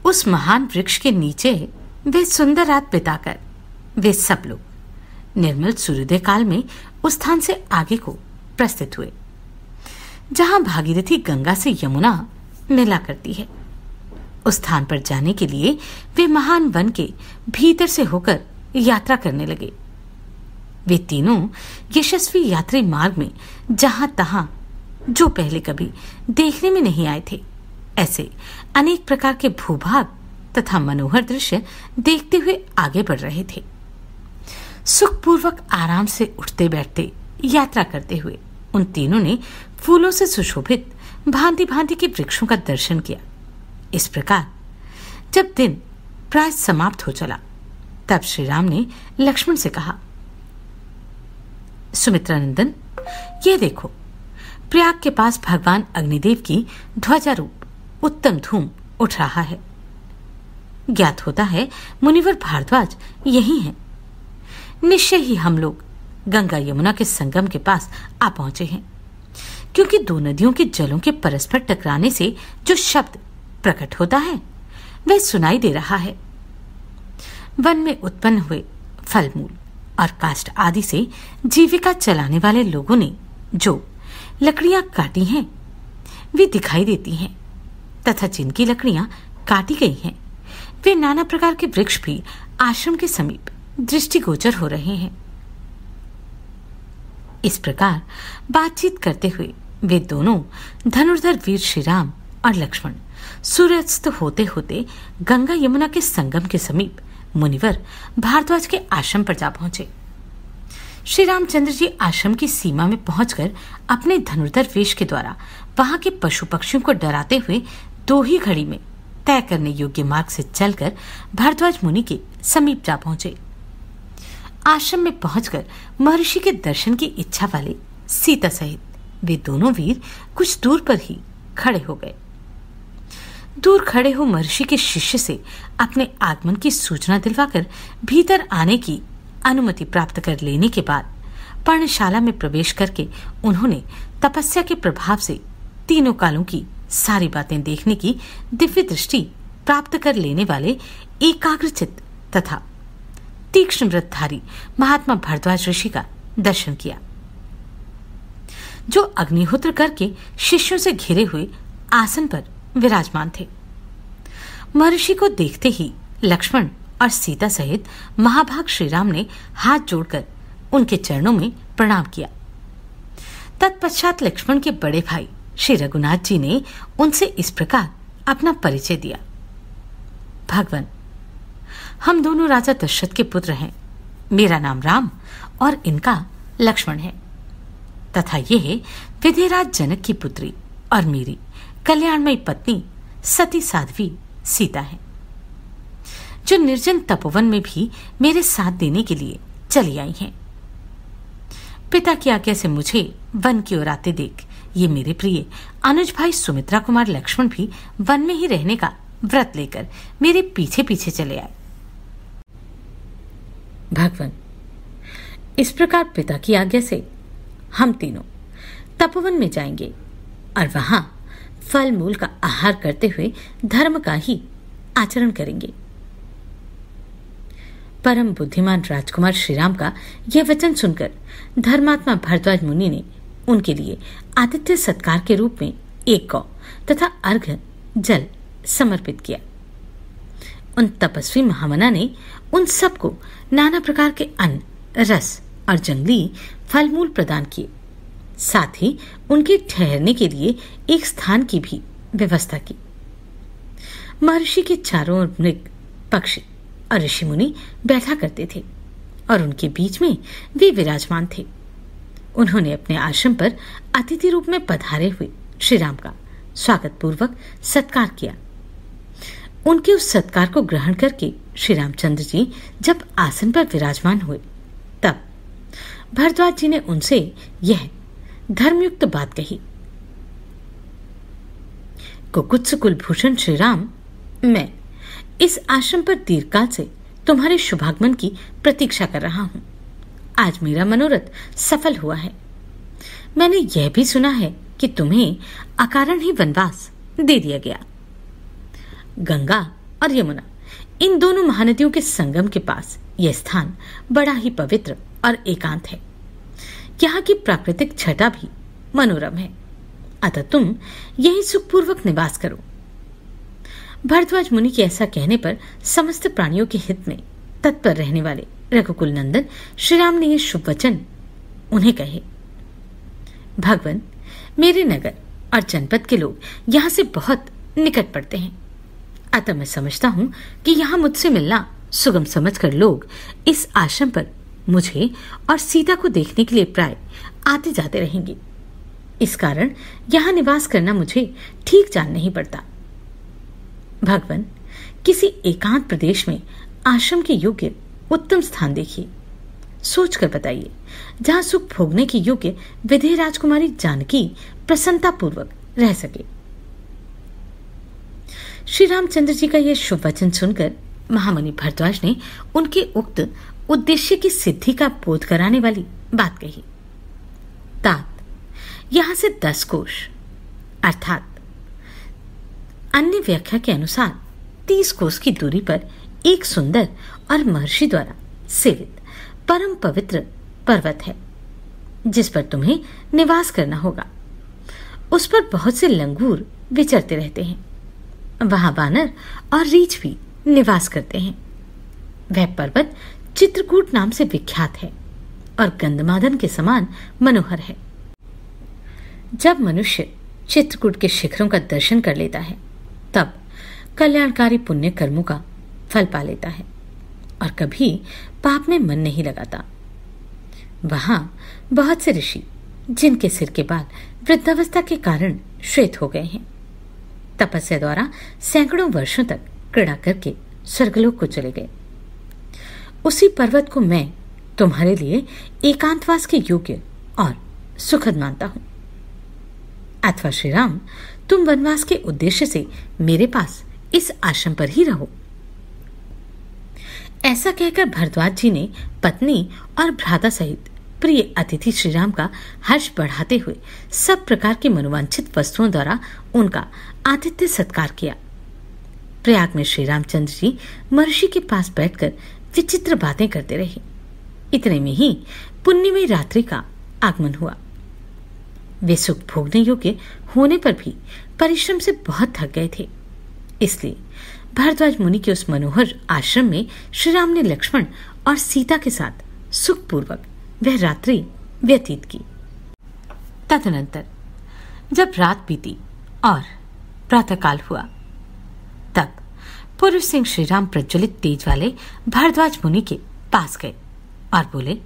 उस महान वृक्ष के नीचे वे सुंदर रात बिताकर वे सब लोग निर्मल सूर्योदय काल में उस स्थान से आगे को प्रस्थित हुए जहां भागीरथी गंगा से यमुना मिला करती है। उस स्थान पर जाने के लिए वे महान वन के भीतर से होकर यात्रा करने लगे। वे तीनों यशस्वी यात्री मार्ग में जहां तहां जो पहले कभी देखने में नहीं आए थे ऐसे अनेक प्रकार के भूभाग तथा मनोहर दृश्य देखते हुए आगे बढ़ रहे थे। सुखपूर्वक आराम से उठते बैठते यात्रा करते हुए उन तीनों ने फूलों से सुशोभित भांति भांति के वृक्षों का दर्शन किया। इस प्रकार जब दिन प्राय समाप्त हो चला तब श्री राम ने लक्ष्मण से कहा, सुमित्रानंदन, ये देखो प्रयाग के पास भगवान अग्निदेव की ध्वजा रूप उत्तम धूम उठ रहा है। ज्ञात होता है मुनिवर भारद्वाज यही हैं। निश्चय ही हम लोग गंगा यमुना के संगम के पास आ पहुंचे हैं, क्योंकि दो नदियों के जलों के परस्पर टकराने से जो शब्द प्रकट होता है वह सुनाई दे रहा है। वन में उत्पन्न हुए फलमूल और काष्ठ आदि से जीविका चलाने वाले लोगों ने जो लकड़ियां काटी हैं वे दिखाई देती हैं, तथा जिनकी लकड़ियां काटी गई हैं वे नाना प्रकार के वृक्ष भी आश्रम के समीप दृष्टिगोचर हो रहे हैं। इस प्रकार बातचीत करते हुए वे दोनों धनुर्धर वीर श्री राम और लक्ष्मण सूर्यास्त होते होते गंगा यमुना के संगम के समीप मुनिवर भारद्वाज के आश्रम पर जा पहुंचे। श्री रामचंद्र जी आश्रम की सीमा में पहुंचकर अपने धनुर्धर वेश के द्वारा वहां के पशु पक्षियों को डराते हुए 2 ही घड़ी में तय करने योग्य मार्ग से चलकर भारद्वाज मुनि के समीप जा पहुंचे। आश्रम में पहुंचकर महर्षि के दर्शन की इच्छा वाले सीता सहित वे दोनों वीर कुछ दूर पर ही खड़े हो गए। दूर खड़े हो महर्षि के शिष्य से अपने आगमन की सूचना दिलवाकर भीतर आने की अनुमति प्राप्त कर लेने के बाद पर्णशाला में प्रवेश करके उन्होंने तपस्या के प्रभाव से तीनों कालों की सारी बातें देखने की दिव्य दृष्टि प्राप्त कर लेने वाले एकाग्रचित्त तथा तीक्ष्ण व्रतधारी महात्मा भारद्वाज ऋषि का दर्शन किया, जो अग्निहोत्र करके शिष्यों से घिरे हुए आसन पर विराजमान थे। महर्षि को देखते ही लक्ष्मण और सीता सहित महाभाग श्री राम ने हाथ जोड़कर उनके चरणों में प्रणाम किया। तत्पश्चात लक्ष्मण के बड़े भाई श्री रघुनाथ जी ने उनसे इस प्रकार अपना परिचय दिया। भगवान, हम दोनों राजा दशरथ के पुत्र हैं। मेरा नाम राम और इनका लक्ष्मण है, तथा ये है विधिराज जनक की पुत्री और मेरी कल्याणमयी पत्नी सती साध्वी सीता है, जो निर्जन तपोवन में भी मेरे साथ देने के लिए चली आई हैं। पिता की आज्ञा से मुझे वन की ओर आते देख ये मेरे प्रिय अनुज भाई सुमित्रा कुमार लक्ष्मण भी वन में ही रहने का व्रत लेकर मेरे पीछे पीछे चले आए। भगवान, इस प्रकार पिता की आज्ञा से हम तीनों तपोवन में जाएंगे और वहां फल मूल का आहार करते हुए धर्म का ही आचरण करेंगे। परम बुद्धिमान राजकुमार श्रीराम का यह वचन सुनकर धर्मात्मा भरद्वाज मुनि ने उनके लिए आतिथ्य सत्कार के रूप में एक गौ तथा अर्घ्य जल समर्पित किया। उन तपस्वी महामना ने उन सबको नाना प्रकार के अन्न, रस और जंगली फल मूल प्रदान किए। साथ ही उनके ठहरने के लिए एक स्थान की भी व्यवस्था की। महर्षि के चारों ओर मृग, पक्षी और ऋषि मुनि बैठा करते थे और उनके बीच में वे विराजमान थे। उन्होंने अपने आश्रम पर अतिथि रूप में पधारे हुए श्री राम का स्वागत पूर्वक सत्कार किया। उनके उस सत्कार को ग्रहण करके श्री रामचंद्र जी जब आसन पर विराजमान हुए, तब भरद्वाज जी ने उनसे यह धर्मयुक्त बात कही। कुकुत्स कुलभूषण श्री राम, मैं इस आश्रम पर दीर्घकाल से तुम्हारे शुभागमन की प्रतीक्षा कर रहा हूं। आज मेरा मनोरथ सफल हुआ है। मैंने यह भी सुना है कि तुम्हें अकारण ही वनवास दे दिया गया। गंगा और यमुना, इन दोनों महानदियों के संगम के पास यह स्थान बड़ा ही पवित्र और एकांत है। यहाँ की प्राकृतिक छटा भी मनोरम है, अतः तुम यही सुखपूर्वक निवास करो। भरद्वाज मुनि के ऐसा कहने पर समस्त प्राणियों के हित में तत्पर रहने वाले रघुकुल नंदन श्री राम ने यह शुभ वचन उन्हें कहे। भगवान, मेरे नगर और जनपद के लोग यहाँ से बहुत निकट पड़ते हैं, अतः मैं समझता हूँ कि यहाँ मुझसे मिलना सुगम समझकर लोग इस आश्रम पर मुझे और सीता को देखने के लिए प्राय आते जाते रहेंगे। इस कारण यहाँ निवास करना मुझे ठीक जान नहीं पड़ता। भगवान, किसी एकांत प्रदेश में आश्रम के योग्य उत्तम स्थान देखिए, सोचकर बताइए, जहां सुख भोगने के योग्य विधेय राजकुमारी जानकी प्रसन्नता पूर्वक रह सके। श्री रामचंद्र जी का यह शुभ वचन सुनकर महामुनि भरद्वाज ने उनके उक्त उद्देश्य की सिद्धि का बोध कराने वाली बात कही। तात, यहां से 10 कोश अर्थात अन्य व्याख्या के अनुसार 30 कोस की दूरी पर एक सुंदर और महर्षि द्वारा सेवित परम पवित्र पर्वत है, जिस पर तुम्हें निवास करना होगा। उस पर बहुत से लंगूर विचरते रहते हैं। वहां वानर और रीछ भी निवास करते हैं। वह पर्वत चित्रकूट नाम से विख्यात है और गंधमादन के समान मनोहर है। जब मनुष्य चित्रकूट के शिखरों का दर्शन कर लेता है, तब कल्याणकारी पुण्य कर्मों का फल पा लेता है और कभी पाप में मन नहीं लगाता। वहां बहुत से ऋषि, जिनके सिर के बाल वृद्धावस्था के कारण श्वेत हो गए हैं, तपस्या द्वारा सैकड़ों वर्षों तक क्रीड़ा करके स्वर्गलोक को चले गए। उसी पर्वत को मैं तुम्हारे लिए एकांतवास के योग्य और सुखद मानता हूं। अथवा श्री राम, तुम वनवास के उद्देश्य से मेरे पास इस आश्रम पर ही रहो। ऐसा कहकर भरद्वाज जी ने पत्नी और भ्राता सहित प्रिय अतिथि श्री राम का हर्ष बढ़ाते हुए सब प्रकार की मनोवांछित वस्तुओं द्वारा उनका आतिथ्य सत्कार किया। प्रयाग में श्री रामचंद्र जी महर्षि के पास बैठकर विचित्र बातें करते रहे। इतने में ही पुण्यमयी रात्रि का आगमन हुआ। वे सुख भोगने योग्य होने पर भी परिश्रम से बहुत थक गए थे। इसलिए भरद्वाज मुनि के उस मनोहर आश्रम में श्री राम ने लक्ष्मण और सीता के साथ सुखपूर्वक वह रात्रि व्यतीत की। तदनंतर जब रात बीती और प्रातःकाल हुआ, तब पूर्व सिंह श्री राम प्रज्वलित तेज वाले भरद्वाज मुनि के पास गए और बोले,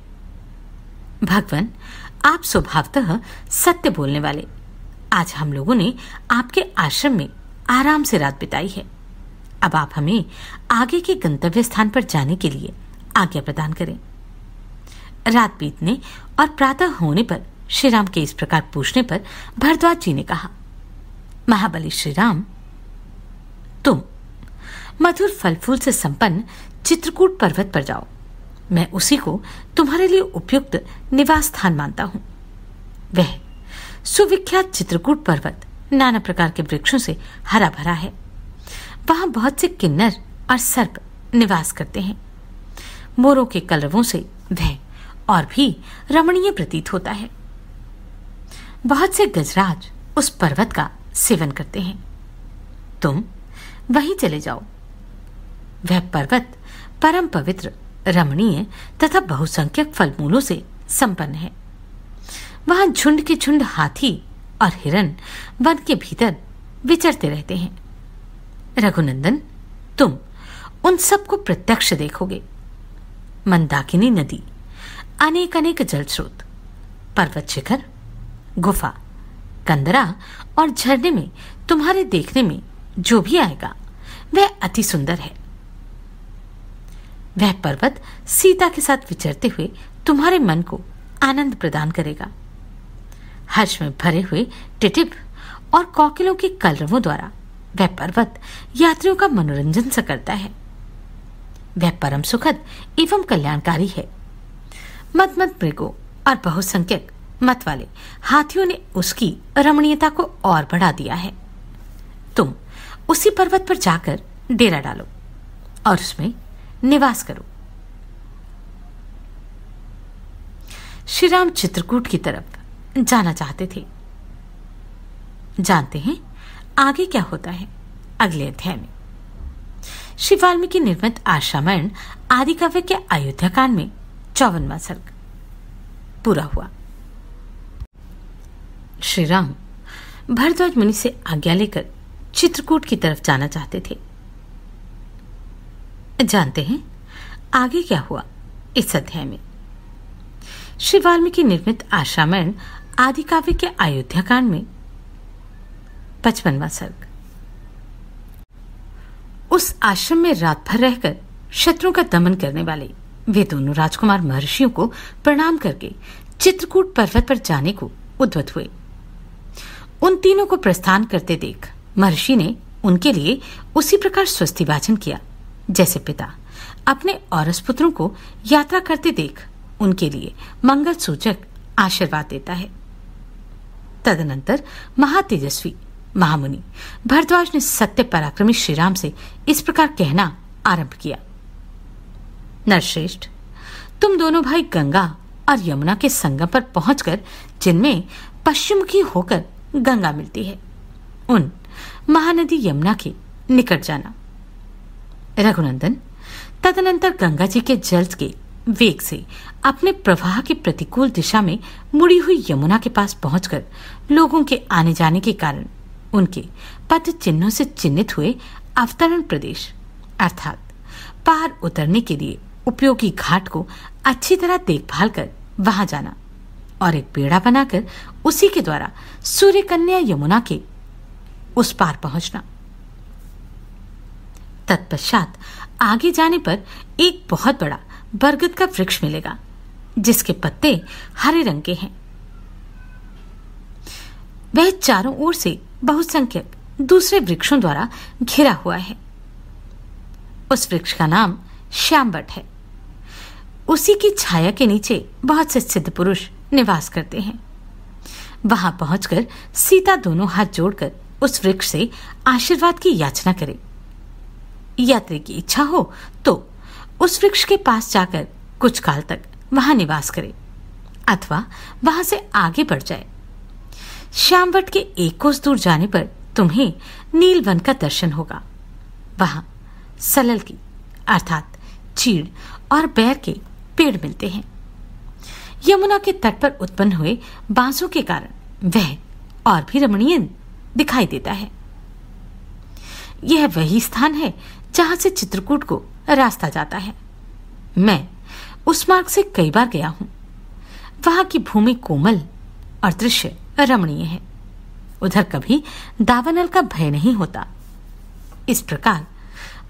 भगवान, आप स्वभावतः सत्य बोलने वाले। आज हम लोगों ने आपके आश्रम में आराम से रात बिताई है। अब आप हमें आगे के गंतव्य स्थान पर जाने के लिए आज्ञा प्रदान करें। रात बीतने और प्रातः होने पर श्री राम के इस प्रकार पूछने पर भरद्वाज जी ने कहा, महाबली श्री राम, तुम मधुर फल फूल से संपन्न चित्रकूट पर्वत पर जाओ। मैं उसी को तुम्हारे लिए उपयुक्त निवास स्थान मानता हूं। वह सुविख्यात चित्रकूट पर्वत नाना प्रकार के वृक्षों से हरा भरा है। वहां बहुत से किन्नर और सर्प निवास करते हैं। मोरों के कलरवों से वह और भी रमणीय प्रतीत होता है। बहुत से गजराज उस पर्वत का सेवन करते हैं। तुम वहीं चले जाओ। वह पर्वत परम पवित्र, रमणीय तथा बहुसंख्यक फल मूलों से संपन्न है। वहां झुंड के झुंड हाथी और हिरन वन के भीतर विचरते रहते हैं। रघुनंदन, तुम उन सबको प्रत्यक्ष देखोगे। मंदाकिनी नदी, अनेक अनेक जल स्रोत, पर्वत शिखर, गुफा, कंदरा और झरने में तुम्हारे देखने में जो भी आएगा वह अति सुंदर है। वह पर्वत सीता के साथ विचरते हुए तुम्हारे मन को आनंद प्रदान करेगा। हर्ष में भरे हुए टिटिप और कोकिलों के कलरवों द्वारा वह पर्वत यात्रियों का मनोरंजन सा करता है। वह परम सुखद एवं कल्याणकारी है। मत मृगों और बहुसंख्यक मत वाले हाथियों ने उसकी रमणीयता को और बढ़ा दिया है। तुम उसी पर्वत पर जाकर डेरा डालो और उसमें निवास करो। श्री राम चित्रकूट की तरफ जाना चाहते थे। जानते हैं आगे क्या होता है अगले अध्याय में। श्री वाल्मीकि निर्मित आश्रामण आदि काव्य के अयोध्या कांड में 54वां सर्ग पूरा हुआ। श्री राम भरद्वाज मुनि से आज्ञा लेकर चित्रकूट की तरफ जाना चाहते थे। जानते हैं आगे क्या हुआ इस अध्याय में। श्री वाल्मीकि निर्मित आश्रामण आदि काव्य के अयोध्या कांड में 55वां सर्ग। उस आश्रम में रात भर रहकर शत्रुओं का दमन करने वाले वे दोनों राजकुमार महर्षियों को प्रणाम करके चित्रकूट पर्वत पर जाने को उद्यत हुए। उन तीनों को प्रस्थान करते देख महर्षि ने उनके लिए उसी प्रकार स्वस्ति वाचन किया जैसे पिता अपने औरस पुत्रों को यात्रा करते देख उनके लिए मंगल सूचक आशीर्वाद देता है। तदनंतर महातेजस्वी महामुनि भरद्वाज ने सत्य पराक्रमी श्रीराम से इस प्रकार कहना आरंभ किया। नरश्रेष्ठ, तुम दोनों भाई गंगा और यमुना के संगम पर पहुंचकर, जिनमें पश्चिममुखी होकर गंगा मिलती है, उन महानदी यमुना के निकट जाना। रघुनंदन, तदनंतर गंगा जी के जल के वेग से अपने प्रवाह की प्रतिकूल दिशा में मुड़ी हुई यमुना के पास पहुंचकर लोगों के आने जाने के कारण उनके पथ चिन्हों से चिन्हित हुए अवतरण प्रदेश अर्थात पार उतरने के लिए उपयोगी घाट को अच्छी तरह देखभाल कर वहां जाना और एक बेड़ा बनाकर उसी के द्वारा सूर्य कन्या यमुना के उस पार पहुंचना। तत्पश्चात आगे जाने पर एक बहुत बड़ा बरगद का वृक्ष मिलेगा जिसके पत्ते हरे रंग के हैं। वह चारों ओर से बहुसंख्यक दूसरे वृक्षों द्वारा घिरा हुआ है। उस वृक्ष का नाम श्यामवट है। उसी की छाया के नीचे बहुत से सिद्ध पुरुष निवास करते हैं। वहां पहुंचकर सीता दोनों हाथ जोड़कर उस वृक्ष से आशीर्वाद की याचना करे। यात्री की इच्छा हो तो उस वृक्ष के पास जाकर कुछ काल तक वहां निवास करे अथवा वहां से आगे बढ़ जाए। श्यामवट के एक कोस दूर जाने पर तुम्हें नीलवन का दर्शन होगा। वहां सलल की अर्थात चीड़ और बैर के पेड़ मिलते हैं। यमुना के तट पर उत्पन्न हुए बांसों के कारण वह और भी रमणीय दिखाई देता है। यह वही स्थान है जहां से चित्रकूट को रास्ता जाता है। मैं उस मार्ग से कई बार गया हूं। वहां की भूमि कोमल और दृश्य रमणीय है। उधर कभी दावानल का भय नहीं होता। इस प्रकार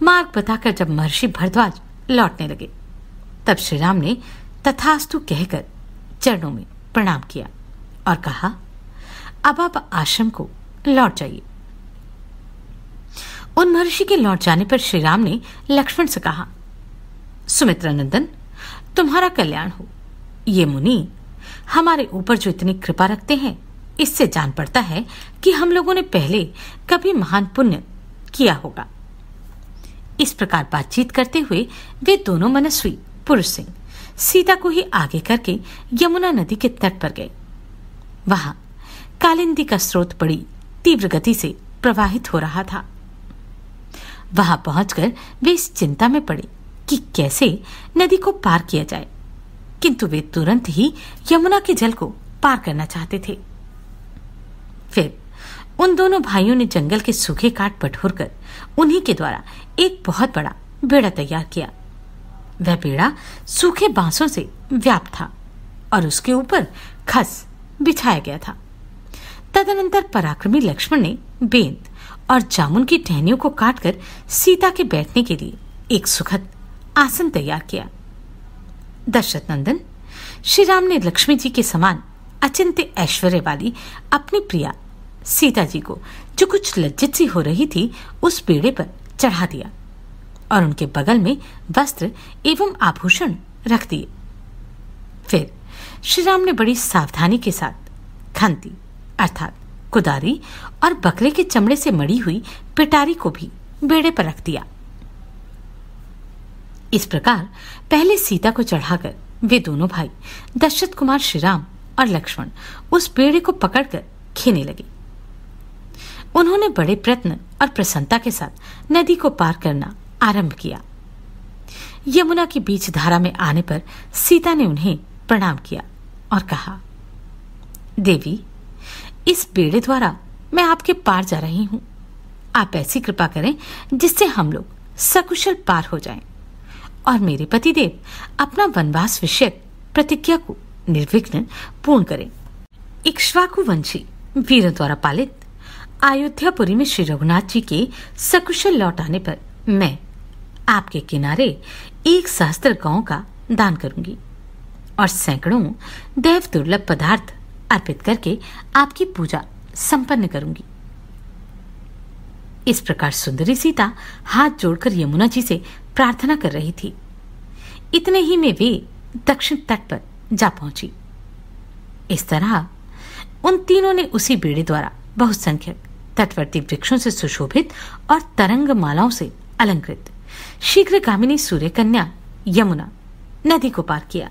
मार्ग बताकर जब महर्षि भरद्वाज लौटने लगे तब श्री राम ने तथास्तु कहकर चरणों में प्रणाम किया और कहा, अब आप आश्रम को लौट जाइए। उन महर्षि के लौट जाने पर श्री राम ने लक्ष्मण से कहा, सुमित्रा नंदन, तुम्हारा कल्याण हो। ये मुनि हमारे ऊपर जो इतनी कृपा रखते हैं, इससे जान पड़ता है कि हम लोगों ने पहले कभी महान पुण्य किया होगा। इस प्रकार बातचीत करते हुए वे दोनों मनस्वी पुरुष सिंह सीता को ही आगे करके यमुना नदी के तट पर गए। वहां कालिंदी का स्रोत बड़ी तीव्र गति से प्रवाहित हो रहा था। वहां पहुंचकर वे इस चिंता में पड़े कि कैसे नदी को पार किया जाए, किंतु वे तुरंत ही यमुना के जल को पार करना चाहते थे। फिर उन दोनों भाइयों ने जंगल के सूखे काट बटोरकर उन्हीं के द्वारा एक बहुत बड़ा बेड़ा तैयार किया। वह बेड़ा सूखे बांसों से व्याप्त था और उसके ऊपर खस बिछाया गया था। तदनंतर पराक्रमी लक्ष्मण ने बेंत और जामुन की टहनियों को काटकर सीता के बैठने के लिए एक सुखद आसन तैयार किया। दशरथ नंदन, श्री राम ने लक्ष्मी जी के समान अचिंत्य ऐश्वर्य वाली अपनी प्रिया सीता जी को, जो कुछ लज्जित सी हो रही थी, उस बेड़े पर चढ़ा दिया और उनके बगल में वस्त्र एवं आभूषण रख दिए। फिर श्री राम ने बड़ी सावधानी के साथ खंती अर्थात कुदारी और बकरे के चमड़े से मड़ी हुई पिटारी को भी बेड़े पर रख दिया। इस प्रकार पहले सीता को चढ़ाकर वे दोनों भाई दशरथ कुमार श्री राम और लक्ष्मण उस बेड़े को पकड़कर खींचने लगे। उन्होंने बड़े प्रयत्न और प्रसन्नता के साथ नदी को पार करना आरंभ किया। यमुना की बीच धारा में आने पर सीता ने उन्हें प्रणाम किया और कहा, देवी, इस बेड़े द्वारा मैं आपके पार जा रही हूं। आप ऐसी कृपा करें जिससे हम लोग सकुशल पार हो जाएं और मेरे पतिदेव अपना वनवास विषयक प्रतिज्ञा को निर्विघ्न पूर्ण करें। इक्ष्वाकु वंशी वीरों द्वारा पालित अयोध्यापुरी में श्री रघुनाथ जी के सकुशल लौट आने पर मैं आपके किनारे 1,000 गांवों का दान करूंगी और सैकड़ों दैव दुर्लभ पदार्थ अर्पित करके आपकी पूजा संपन्न करूंगी। इस प्रकार सुंदरी सीता हाथ जोड़कर यमुना जी से प्रार्थना कर रही थी। इतने ही में वे दक्षिण तट पर जा पहुंची। इस तरह उन तीनों ने उसी बेड़े द्वारा बहुसंख्यक तटवर्ती वृक्षों से सुशोभित और तरंग मालाओं से अलंकृत शीघ्रगामिनी सूर्य कन्या यमुना नदी को पार किया।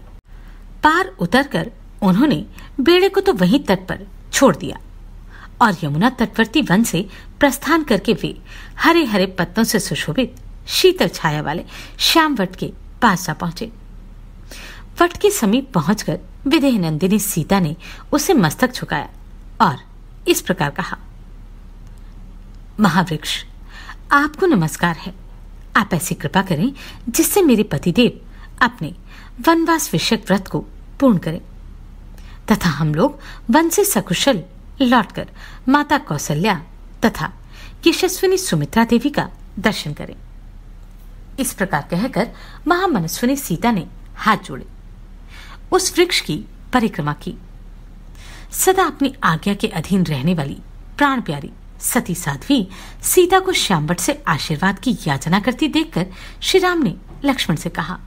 पार उतरकर उन्होंने बेड़े को तो वहीं तट पर छोड़ दिया और यमुना तटवर्ती वन से प्रस्थान करके वे हरे हरे पत्तों से सुशोभित शीतल छाया वाले श्याम वट के पास जा पहुंचे। वट के समीप पहुंचकर विदेह नंदिनी सीता ने उसे मस्तक झुकाया और इस प्रकार कहा, महावृक्ष, आपको नमस्कार है। आप ऐसी कृपा करें जिससे मेरे पतिदेव अपने वनवास विषयक व्रत को पूर्ण करें तथा हम लोग वन से सकुशल लौटकर माता कौशल्या तथा यशस्विनी सुमित्रा देवी का दर्शन करें। इस प्रकार कहकर महामनस्विनी सीता ने हाथ जोड़े, उस वृक्ष की परिक्रमा की। सदा अपनी आज्ञा के अधीन रहने वाली प्राण प्यारी सती साध्वी सीता को श्यामवट से आशीर्वाद की याचना करती देखकर श्री राम ने लक्ष्मण से कहा,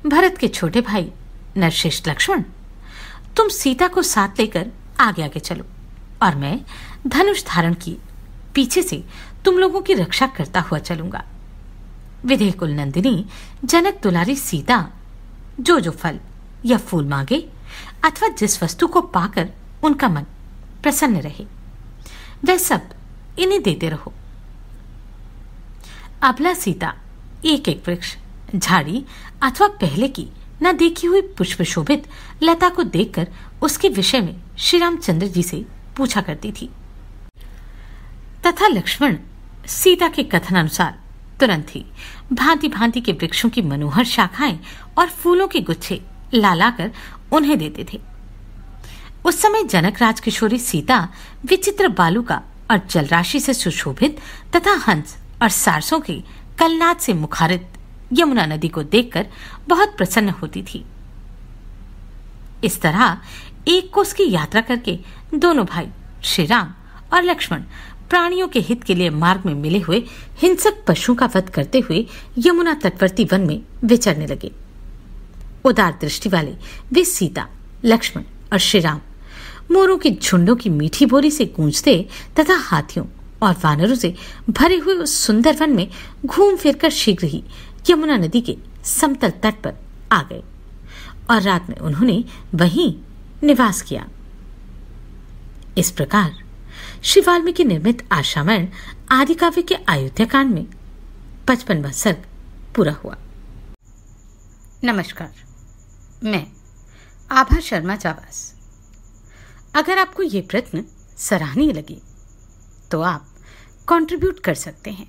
भरत के छोटे भाई नरश्रेष्ठ लक्ष्मण, तुम सीता को साथ लेकर आगे आगे चलो और मैं धनुष धारण किए पीछे से तुम लोगों की रक्षा करता हुआ चलूंगा। विदेह कुल नंदिनी जनक दुलारी सीता जो जो फल या फूल मांगे अथवा जिस वस्तु को पाकर उनका मन प्रसन्न रहे, वह सब इन्हें देते रहो। अबला सीता एक एक वृक्ष, झाड़ी अथवा पहले की न देखी हुई पुष्प शोभित लता को देखकर उसके विषय में श्री रामचंद्र जी से पूछा करती थी तथा लक्ष्मण सीता के कथनानुसार तुरंत ही भांति भांति के वृक्षों की मनोहर शाखाएं और फूलों के गुच्छे ला लाकर उन्हें देते थे। उस समय जनक राजकिशोरी सीता विचित्र बालुका और जलराशि से सुशोभित तथा हंस और सारसों के कलनाद से मुखारित यमुना नदी को देखकर बहुत प्रसन्न होती थी। इस तरह 1 कोस की यात्रा करके दोनों भाई श्री राम और लक्ष्मण प्राणियों के हित के लिए मार्ग में मिले हुए हिंसक पशुओं का वध करते हुए यमुना तटवर्ती वन में विचरने लगे। उदार दृष्टि वाले वे सीता, लक्ष्मण और श्री राम मोरों के झुंडों की मीठी बोली से गूंजते तथा हाथियों और वानरों से भरे हुए उस सुंदर वन में घूम फिरकर शीघ्र ही यमुना नदी के समतल तट पर आ गए और रात में उन्होंने वहीं निवास किया। इस प्रकार श्री वाल्मीकि निर्मित आशामरण आदि काव्य के अयोध्या कांड में 55वां सर्ग पूरा हुआ। नमस्कार, मैं आभा शर्मा जाबाज। अगर आपको ये प्रश्न सराहनीय लगे तो आप कंट्रीब्यूट कर सकते हैं।